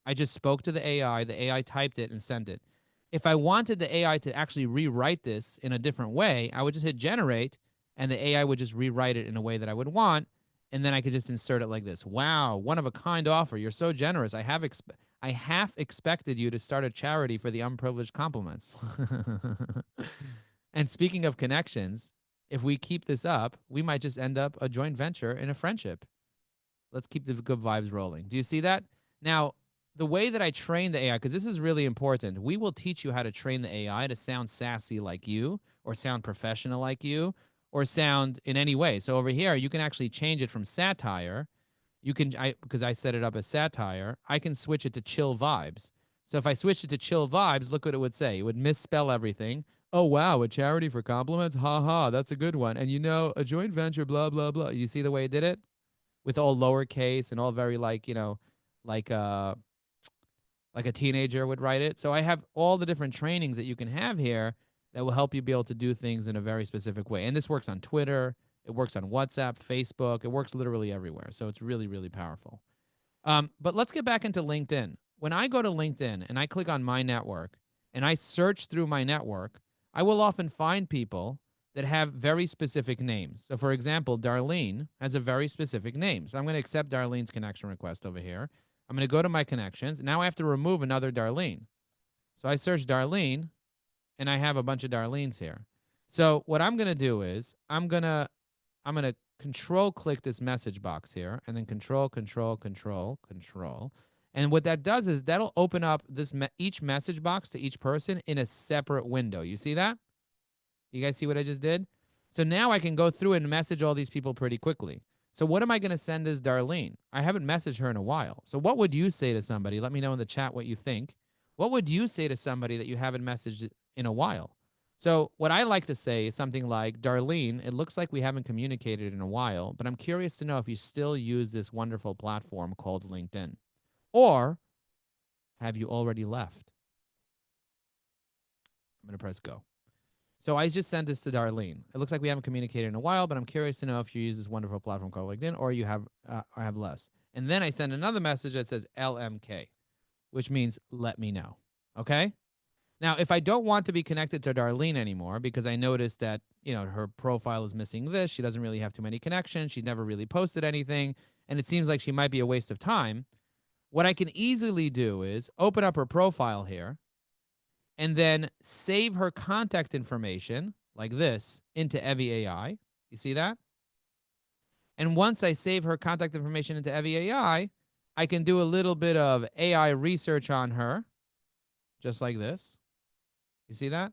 Speaker 2: I just spoke to the AI typed it and sent it. If I wanted the AI to actually rewrite this in a different way, I would just hit generate and the AI would just rewrite it in a way that I would want. And then I could just insert it like this. Wow, one of a kind offer. You're so generous. I half expected you to start a charity for the unprivileged compliments. And speaking of connections, if we keep this up, we might just end up a joint venture in a friendship. Let's keep the good vibes rolling. Do you see that? Now, the way that I train the AI, because this is really important, we will teach you how to train the AI to sound sassy like you, or sound professional like you, or sound in any way. So over here, you can actually change it from satire. Because I set it up as satire, I can switch it to chill vibes. So if I switch it to chill vibes, look what it would say. It would misspell everything. Oh, wow, a charity for compliments? Ha ha, that's a good one. And a joint venture, blah, blah, blah. You see the way it did it? With all lowercase and all very like like a teenager would write it. So I have all the different trainings that you can have here that will help you be able to do things in a very specific way. And this works on Twitter, it works on WhatsApp, Facebook, it works literally everywhere. So it's really, really powerful. But let's get back into LinkedIn. When I go to LinkedIn and I click on my network and I search through my network, I will often find people that have very specific names. So for example, Darlene has a very specific name. So I'm going to accept Darlene's connection request over here. I'm going to go to my connections. Now I have to remove another Darlene. So I search Darlene and I have a bunch of Darlenes here. So what I'm going to do is I'm going to control click this message box here and then control. And what that does is that'll open up each message box to each person in a separate window. You see that? You guys see what I just did? So now I can go through and message all these people pretty quickly. So what am I going to send as Darlene? I haven't messaged her in a while. So what would you say to somebody? Let me know in the chat what you think. What would you say to somebody that you haven't messaged in a while? So what I like to say is something like, Darlene, it looks like we haven't communicated in a while, but I'm curious to know if you still use this wonderful platform called LinkedIn. Or have you already left? I'm going to press go. So I just sent this to Darlene. It looks like we haven't communicated in a while, but I'm curious to know if you use this wonderful platform called LinkedIn or you have less. And then I send another message that says LMK, which means let me know. Okay? Now, if I don't want to be connected to Darlene anymore because I noticed that, her profile is missing this, she doesn't really have too many connections, she never really posted anything, and it seems like she might be a waste of time, what I can easily do is open up her profile here and then save her contact information like this into Evie AI. You see that? And once I save her contact information into Evie AI, I can do a little bit of AI research on her, just like this. You see that?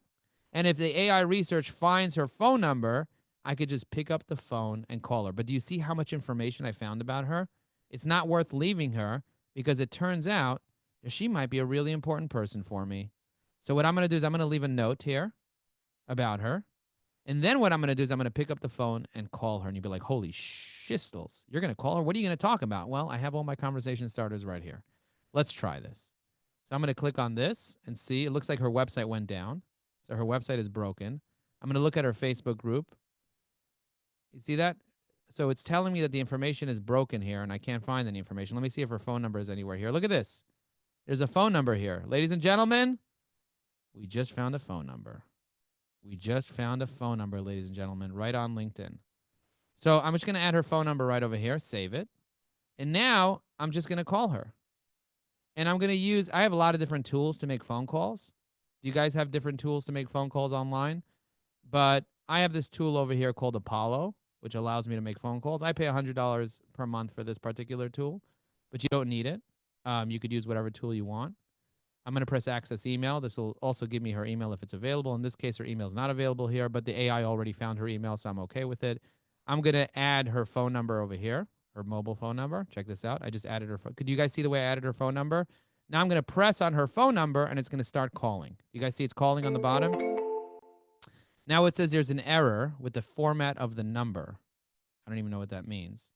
Speaker 2: And if the AI research finds her phone number, I could just pick up the phone and call her. But do you see how much information I found about her? It's not worth leaving her because it turns out that she might be a really important person for me. So what I'm going to do is I'm going to leave a note here about her. And then what I'm going to do is I'm going to pick up the phone and call her. And you'll be like, holy shistles. You're going to call her? What are you going to talk about? Well, I have all my conversation starters right here. Let's try this. So I'm going to click on this and see. It looks like her website went down. So her website is broken. I'm going to look at her Facebook group. You see that? So it's telling me that the information is broken here and I can't find any information. Let me see if her phone number is anywhere here. Look at this. There's a phone number here. Ladies and gentlemen, we just found a phone number. We just found a phone number, ladies and gentlemen, right on LinkedIn. So I'm just going to add her phone number right over here, save it. And now I'm just going to call her. And I'm going to use, I have a lot of different tools to make phone calls. Do you guys have different tools to make phone calls online? But I have this tool over here called Apollo, which allows me to make phone calls. I pay $100 per month for this particular tool, but you don't need it. You could use whatever tool you want. I'm going to press access email. This will also give me her email if it's available. In this case, her email is not available here, but the AI already found her email, so I'm okay with it. I'm going to add her phone number over here, her mobile phone number. Check this out. I just added her phone. Could you guys see the way I added her phone number? Now I'm going to press on her phone number, and it's going to start calling. You guys see it's calling on the bottom? Now it says there's an error with the format of the number. I don't even know what that means.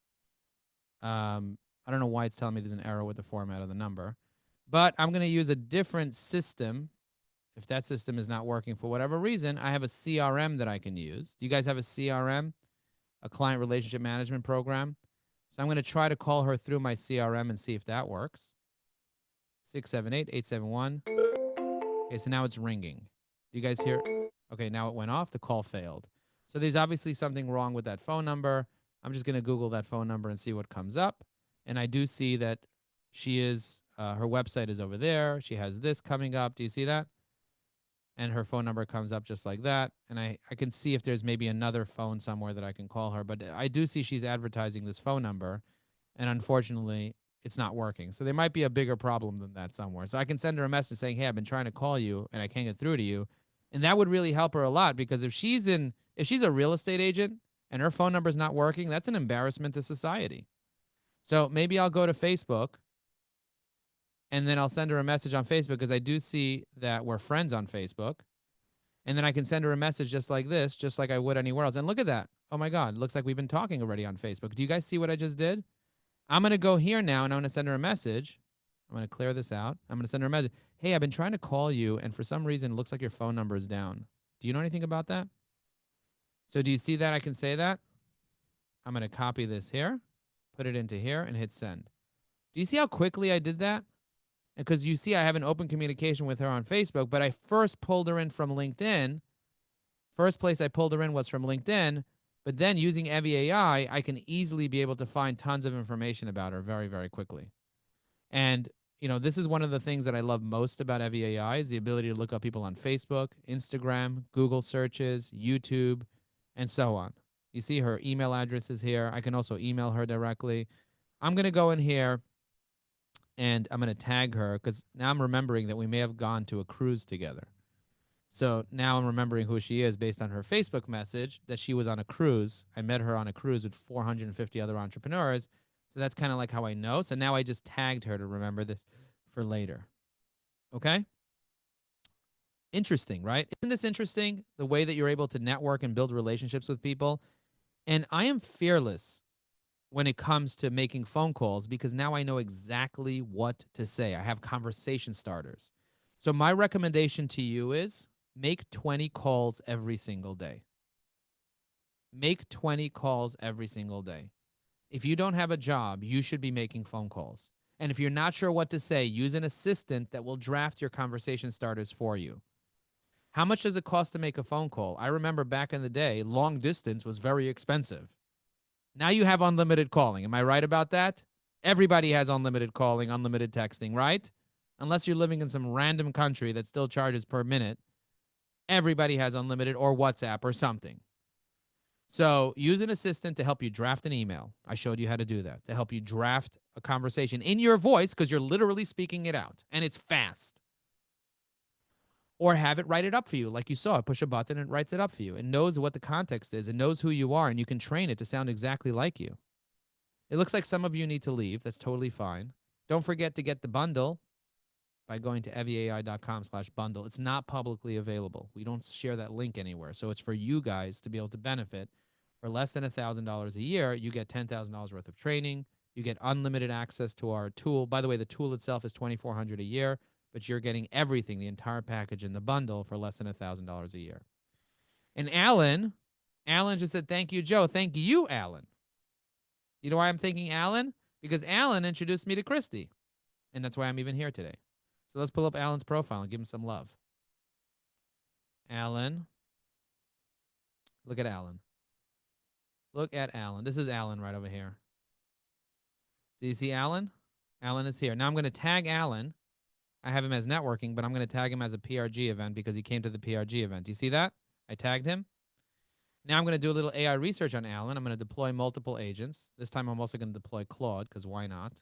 Speaker 2: I don't know why it's telling me there's an error with the format of the number. But I'm going to use a different system. If that system is not working for whatever reason, I have a CRM that I can use. Do you guys have a CRM, a client relationship management program? So I'm going to try to call her through my CRM and see if that works. 678-871. Okay, so now it's ringing. Do you guys hear? Okay, now it went off. The call failed. So there's obviously something wrong with that phone number. I'm just going to Google that phone number and see what comes up. And I do see that she is, her website is over there. She has this coming up. Do you see that? And her phone number comes up just like that. And I can see if there's maybe another phone somewhere that I can call her. But I do see she's advertising this phone number. And unfortunately, it's not working. So there might be a bigger problem than that somewhere. So I can send her a message saying, hey, I've been trying to call you and I can't get through to you. And that would really help her a lot, because if she's a real estate agent and her phone number is not working, that's an embarrassment to society. So maybe I'll go to Facebook and then I'll send her a message on Facebook, because I do see that we're friends on Facebook. And then I can send her a message just like this, just like I would anywhere else. And look at that. Oh my God, looks like we've been talking already on Facebook. Do you guys see what I just did? I'm going to go here now and I'm going to send her a message. I'm going to clear this out. I'm going to send her a message. Hey, I've been trying to call you, and for some reason, it looks like your phone number is down. Do you know anything about that? So do you see that I can say that? I'm going to copy this here, put it into here, and hit send. Do you see how quickly I did that? Because you see I have an open communication with her on Facebook, but I first pulled her in from LinkedIn. First place I pulled her in was from LinkedIn, but then using Evie AI, I can easily be able to find tons of information about her very, very quickly. And, you know, this is one of the things that I love most about Evie AI, is the ability to look up people on Facebook, Instagram, Google searches, YouTube, and so on. You see her email address is here. I can also email her directly. I'm going to go in here and I'm going to tag her, because now I'm remembering that we may have gone to a cruise together. So now I'm remembering who she is based on her Facebook message, that she was on a cruise. I met her on a cruise with 450 other entrepreneurs. So that's kind of like how I know. So now I just tagged her to remember this for later. Okay? Interesting, right? Isn't this interesting? The way that you're able to network and build relationships with people. And I am fearless when it comes to making phone calls, because now I know exactly what to say. I have conversation starters. So my recommendation to you is make 20 calls every single day. Make 20 calls every single day. If you don't have a job, you should be making phone calls. And if you're not sure what to say, use an assistant that will draft your conversation starters for you. How much does it cost to make a phone call? I remember back in the day, long distance was very expensive. Now you have unlimited calling. Am I right about that? Everybody has unlimited calling, unlimited texting, right? Unless you're living in some random country that still charges per minute, everybody has unlimited, or WhatsApp or something. So use an assistant to help you draft an email. I showed you how to do that, to help you draft a conversation in your voice, because you're literally speaking it out and it's fast. Or have it write it up for you. Like you saw, push a button and it writes it up for you. It knows what the context is. It knows who you are, and you can train it to sound exactly like you. It looks like some of you need to leave. That's totally fine. Don't forget to get the bundle. by going to eviai.com/bundle. It's not publicly available. We don't share that link anywhere. So it's for you guys to be able to benefit. For less than $1,000 a year, you get $10,000 worth of training. You get unlimited access to our tool. By the way, the tool itself is $2,400 a year, but you're getting everything, the entire package in the bundle for less than $1,000 a year. And Alan just said, thank you, Joe. Thank you, Alan. You know why I'm thanking Alan? Because Alan introduced me to Christy. And that's why I'm even here today. So let's pull up Alan's profile and give him some love. Alan. Look at Alan. Look at Alan. This is Alan right over here. Do you see Alan? Alan is here. Now I'm going to tag Alan. I have him as networking, but I'm going to tag him as a PRG event because he came to the PRG event. Do you see that? I tagged him. Now I'm going to do a little AI research on Alan. I'm going to deploy multiple agents. This time I'm also going to deploy Claude because why not?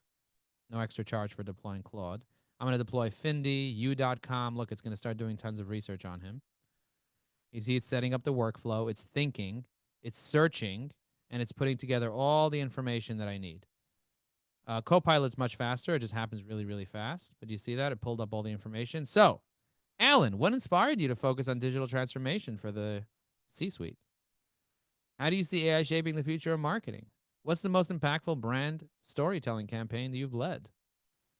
Speaker 2: No extra charge for deploying Claude. I'm going to deploy Findy, U.com. Look, it's going to start doing tons of research on him. You see, it's setting up the workflow. It's thinking. It's searching. And it's putting together all the information that I need. Copilot's much faster. It just happens really, really fast. But do you see that? It pulled up all the information. So, Alan, what inspired you to focus on digital transformation for the C-suite? How do you see AI shaping the future of marketing? What's the most impactful brand storytelling campaign that you've led?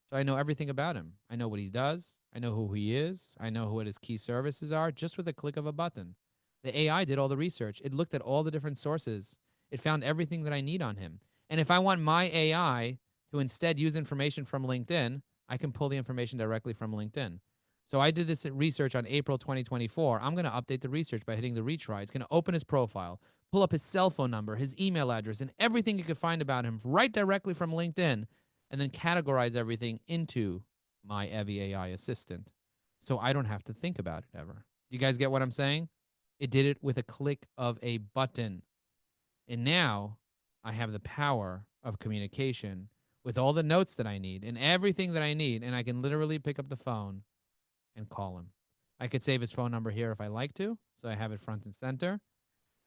Speaker 2: So I know everything about him. I know what he does. I know who he is. I know what his key services are just with a click of a button. The AI did all the research. It looked at all the different sources. It found everything that I need on him. And if I want my AI to instead use information from LinkedIn, I can pull the information directly from LinkedIn. So I did this research on April 2024. I'm going to update the research by hitting the retry. It's going to open his profile, pull up his cell phone number, his email address, and everything you could find about him right directly from LinkedIn, and then categorize everything into my Evie AI assistant. So I don't have to think about it ever. You guys get what I'm saying? It did it with a click of a button. And now I have the power of communication with all the notes that I need and everything that I need. And I can literally pick up the phone and call him. I could save his phone number here if I like to, so I have it front and center.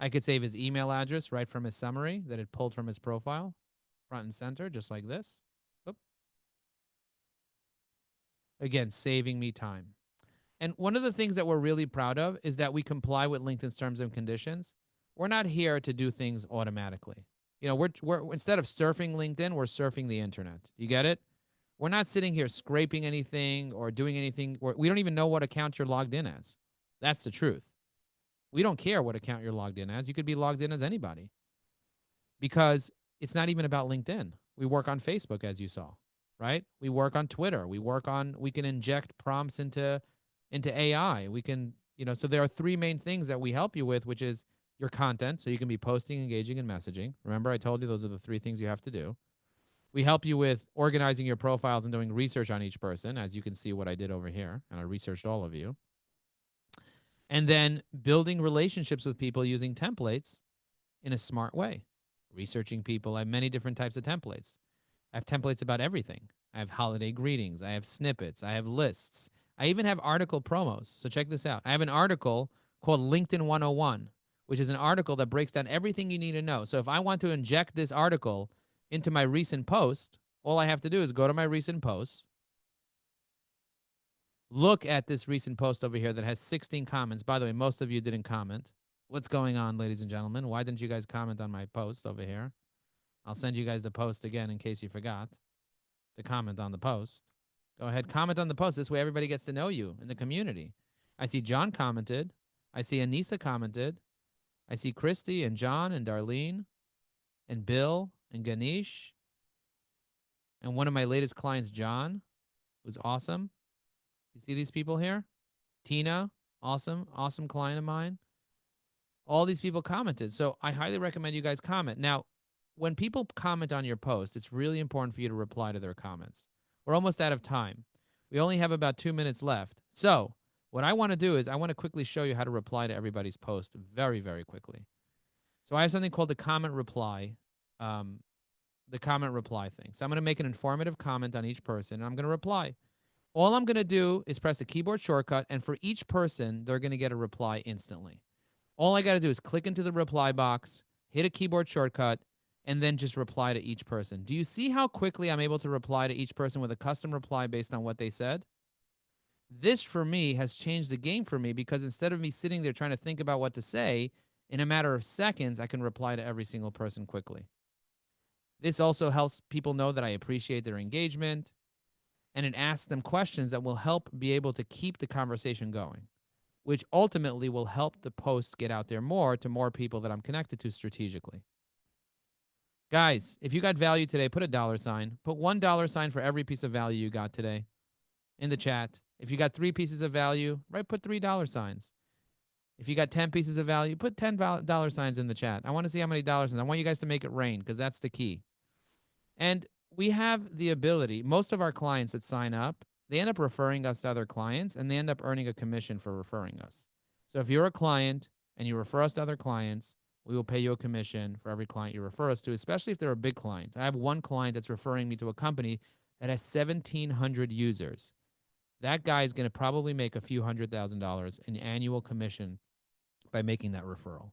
Speaker 2: I could save his email address right from his summary that it pulled from his profile, front and center, just like this. Oop. Again, saving me time. And one of the things that we're really proud of is that we comply with LinkedIn's terms and conditions. We're not here to do things automatically. You know, we're instead of surfing LinkedIn, we're surfing the internet. You get it? We're not sitting here scraping anything or doing anything. We don't even know what account you're logged in as. That's the truth. We don't care what account you're logged in as. You could be logged in as anybody because it's not even about LinkedIn. We work on Facebook, as you saw, right? We work on Twitter. We can inject prompts into AI. We can, so there are three main things that we help you with, which is your content. So you can be posting, engaging, and messaging. Remember, I told you those are the three things you have to do. We help you with organizing your profiles and doing research on each person, as you can see what I did over here, and I researched all of you. And then building relationships with people using templates in a smart way. Researching people. I have many different types of templates. I have templates about everything. I have holiday greetings. I have snippets. I have lists. I even have article promos. So check this out. I have an article called LinkedIn 101, which is an article that breaks down everything you need to know. So if I want to inject this article into my recent post, all I have to do is go to my recent posts, look at this recent post over here that has 16 comments. By the way, most of you didn't comment. What's going on, ladies and gentlemen? Why didn't you guys comment on my post over here? I'll send you guys the post again in case you forgot to comment on the post. Go ahead, comment on the post. This way everybody gets to know you in the community. I see John commented. I see Anissa commented. I see Christy and John and Darlene and Bill and Ganesh. And one of my latest clients, John, was awesome. You see these people here? Tina, awesome client of mine. All these people commented. So I highly recommend you guys comment. Now, when people comment on your post, it's really important for you to reply to their comments. We're almost out of time. We only have about 2 minutes left. So what I want to do is I want to quickly show you how to reply to everybody's post very, very quickly. So I have something called the comment reply thing. So I'm going to make an informative comment on each person, and I'm going to reply. All I'm going to do is press a keyboard shortcut, and for each person, they're going to get a reply instantly. All I got to do is click into the reply box, hit a keyboard shortcut, and then just reply to each person. Do you see how quickly I'm able to reply to each person with a custom reply based on what they said? This for me has changed the game for me because instead of me sitting there trying to think about what to say, in a matter of seconds, I can reply to every single person quickly. This also helps people know that I appreciate their engagement, and it asks them questions that will help be able to keep the conversation going, which ultimately will help the post get out there more to more people that I'm connected to strategically. Guys, if you got value today, put a dollar sign. Put $1 for every piece of value you got today in the chat. If you got 3 pieces of value, right, put $3 signs. If you got 10 pieces of value, put $10 signs in the chat. I want to see how many dollars, and I want you guys to make it rain because that's the key. And we have the ability, most of our clients that sign up, they end up referring us to other clients and they end up earning a commission for referring us. So if you're a client and you refer us to other clients, we will pay you a commission for every client you refer us to, especially if they're a big client. I have one client that's referring me to a company that has 1,700 users. That guy is going to probably make a few $100,000 in annual commission by making that referral.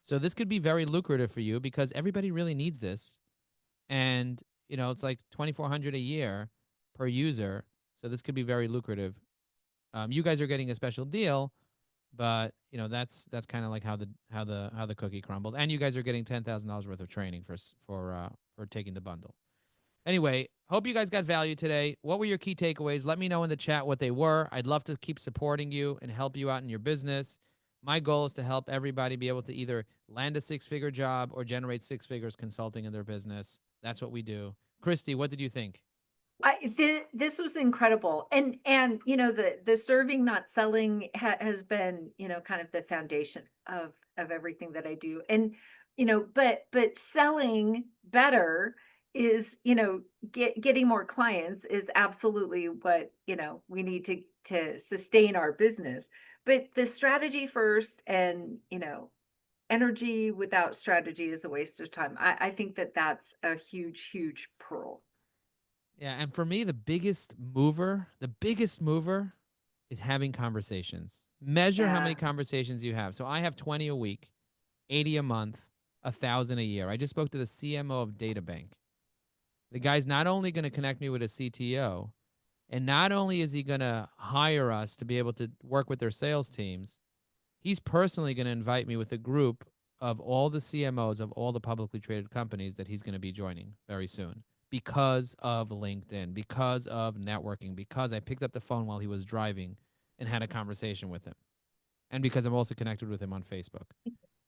Speaker 2: So this could be very lucrative for you because everybody really needs this. And, it's like 2,400 a year per user. So this could be very lucrative. You guys are getting a special deal, but that's kind of like how the cookie crumbles. And you guys are getting $10,000 worth of training for taking the bundle. Anyway, hope you guys got value today. What were your key takeaways? Let me know in the chat what they were. I'd love to keep supporting you and help you out in your business. My goal is to help everybody be able to either land a 6-figure job or generate 6 figures consulting in their business. That's what we do. Christy, what did you think?
Speaker 1: This was incredible, and the serving, not selling, has been kind of the foundation of everything that I do, and but selling better is getting more clients is absolutely what we need to sustain our business. But the strategy first, and energy without strategy is a waste of time. I think that that's a huge pearl.
Speaker 2: Yeah, and for me, the biggest mover is having conversations. Measure how many
Speaker 1: Yeah.
Speaker 2: conversations you have. So I have 20 a week, 80 a month, 1,000 a year. I just spoke to the CMO of DataBank. The guy's not only going to connect me with a CTO, and not only is he going to hire us to be able to work with their sales teams, he's personally going to invite me with a group of all the CMOs of all the publicly traded companies that he's going to be joining very soon because of LinkedIn, because of networking, because I picked up the phone while he was driving and had a conversation with him, and because I'm also connected with him on Facebook.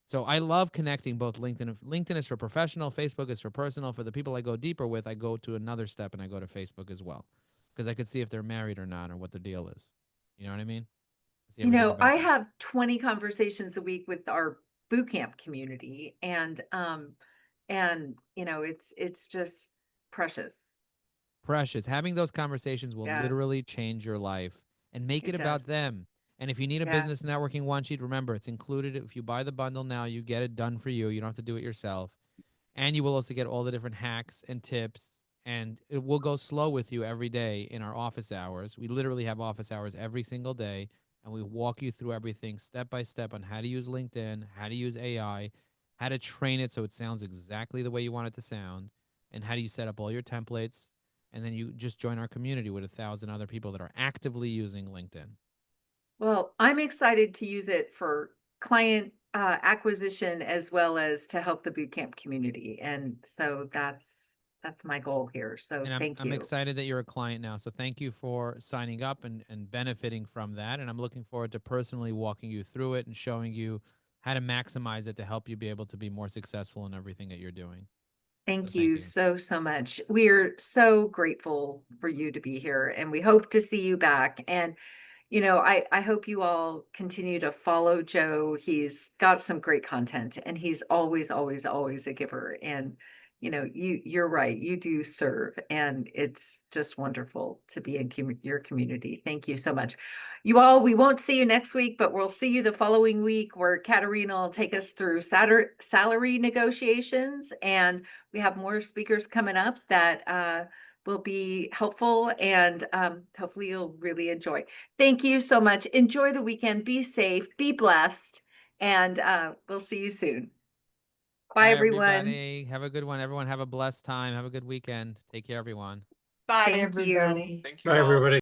Speaker 2: So I love connecting both LinkedIn. LinkedIn is for professional, Facebook is for personal. For the people I go deeper with, I go to another step and I go to Facebook as well because I could see if they're married or not or what the deal is. You know what I mean? See everything about
Speaker 1: I
Speaker 2: them.
Speaker 1: have 20 conversations a week with our boot camp community, and it's just precious.
Speaker 2: Precious. Having those conversations will
Speaker 1: Yeah,
Speaker 2: literally change your life and make it
Speaker 1: it
Speaker 2: about
Speaker 1: does.
Speaker 2: them. And if you need a
Speaker 1: Yeah.
Speaker 2: business networking one sheet, remember it's included. If you buy the bundle now, you get it done for you. You don't have to do it yourself. And you will also get all the different hacks and tips. And it will go slow with you every day in our office hours. We literally have office hours every single day. And we walk you through everything step by step on how to use LinkedIn, how to use AI, how to train it so it sounds exactly the way you want it to sound, and how do you set up all your templates. And then you just join our community with 1,000 other people that are actively using LinkedIn.
Speaker 1: Well, I'm excited to use it for client acquisition as well as to help the boot camp community. And so that's my goal here. So
Speaker 2: And I'm
Speaker 1: thank
Speaker 2: I'm
Speaker 1: you.
Speaker 2: excited that you're a client now. So thank you for signing up and benefiting from that. And I'm looking forward to personally walking you through it and showing you how to maximize it to help you be able to be more successful in everything that you're doing. So
Speaker 1: Thank
Speaker 2: thank
Speaker 1: you
Speaker 2: you.
Speaker 1: so much. We're so grateful for you to be here, and we hope to see you back. And I hope you all continue to follow Joe. He's got some great content, and he's always a giver. And you're right. You do serve, and it's just wonderful to be in your community. Thank you so much. You all, we won't see you next week, but we'll see you the following week where Katerina will take us through salary negotiations, and we have more speakers coming up that will be helpful, and hopefully you'll really enjoy. Thank you so much. Enjoy the weekend. Be safe, be blessed, and we'll see you soon. Bye,
Speaker 2: Bye,
Speaker 1: everyone.
Speaker 2: everybody. Have a good one. Everyone have a blessed time. Have a good weekend. Take care, everyone.
Speaker 4: Bye,
Speaker 1: Thank you.
Speaker 4: everybody. Thank you. Bye, everybody.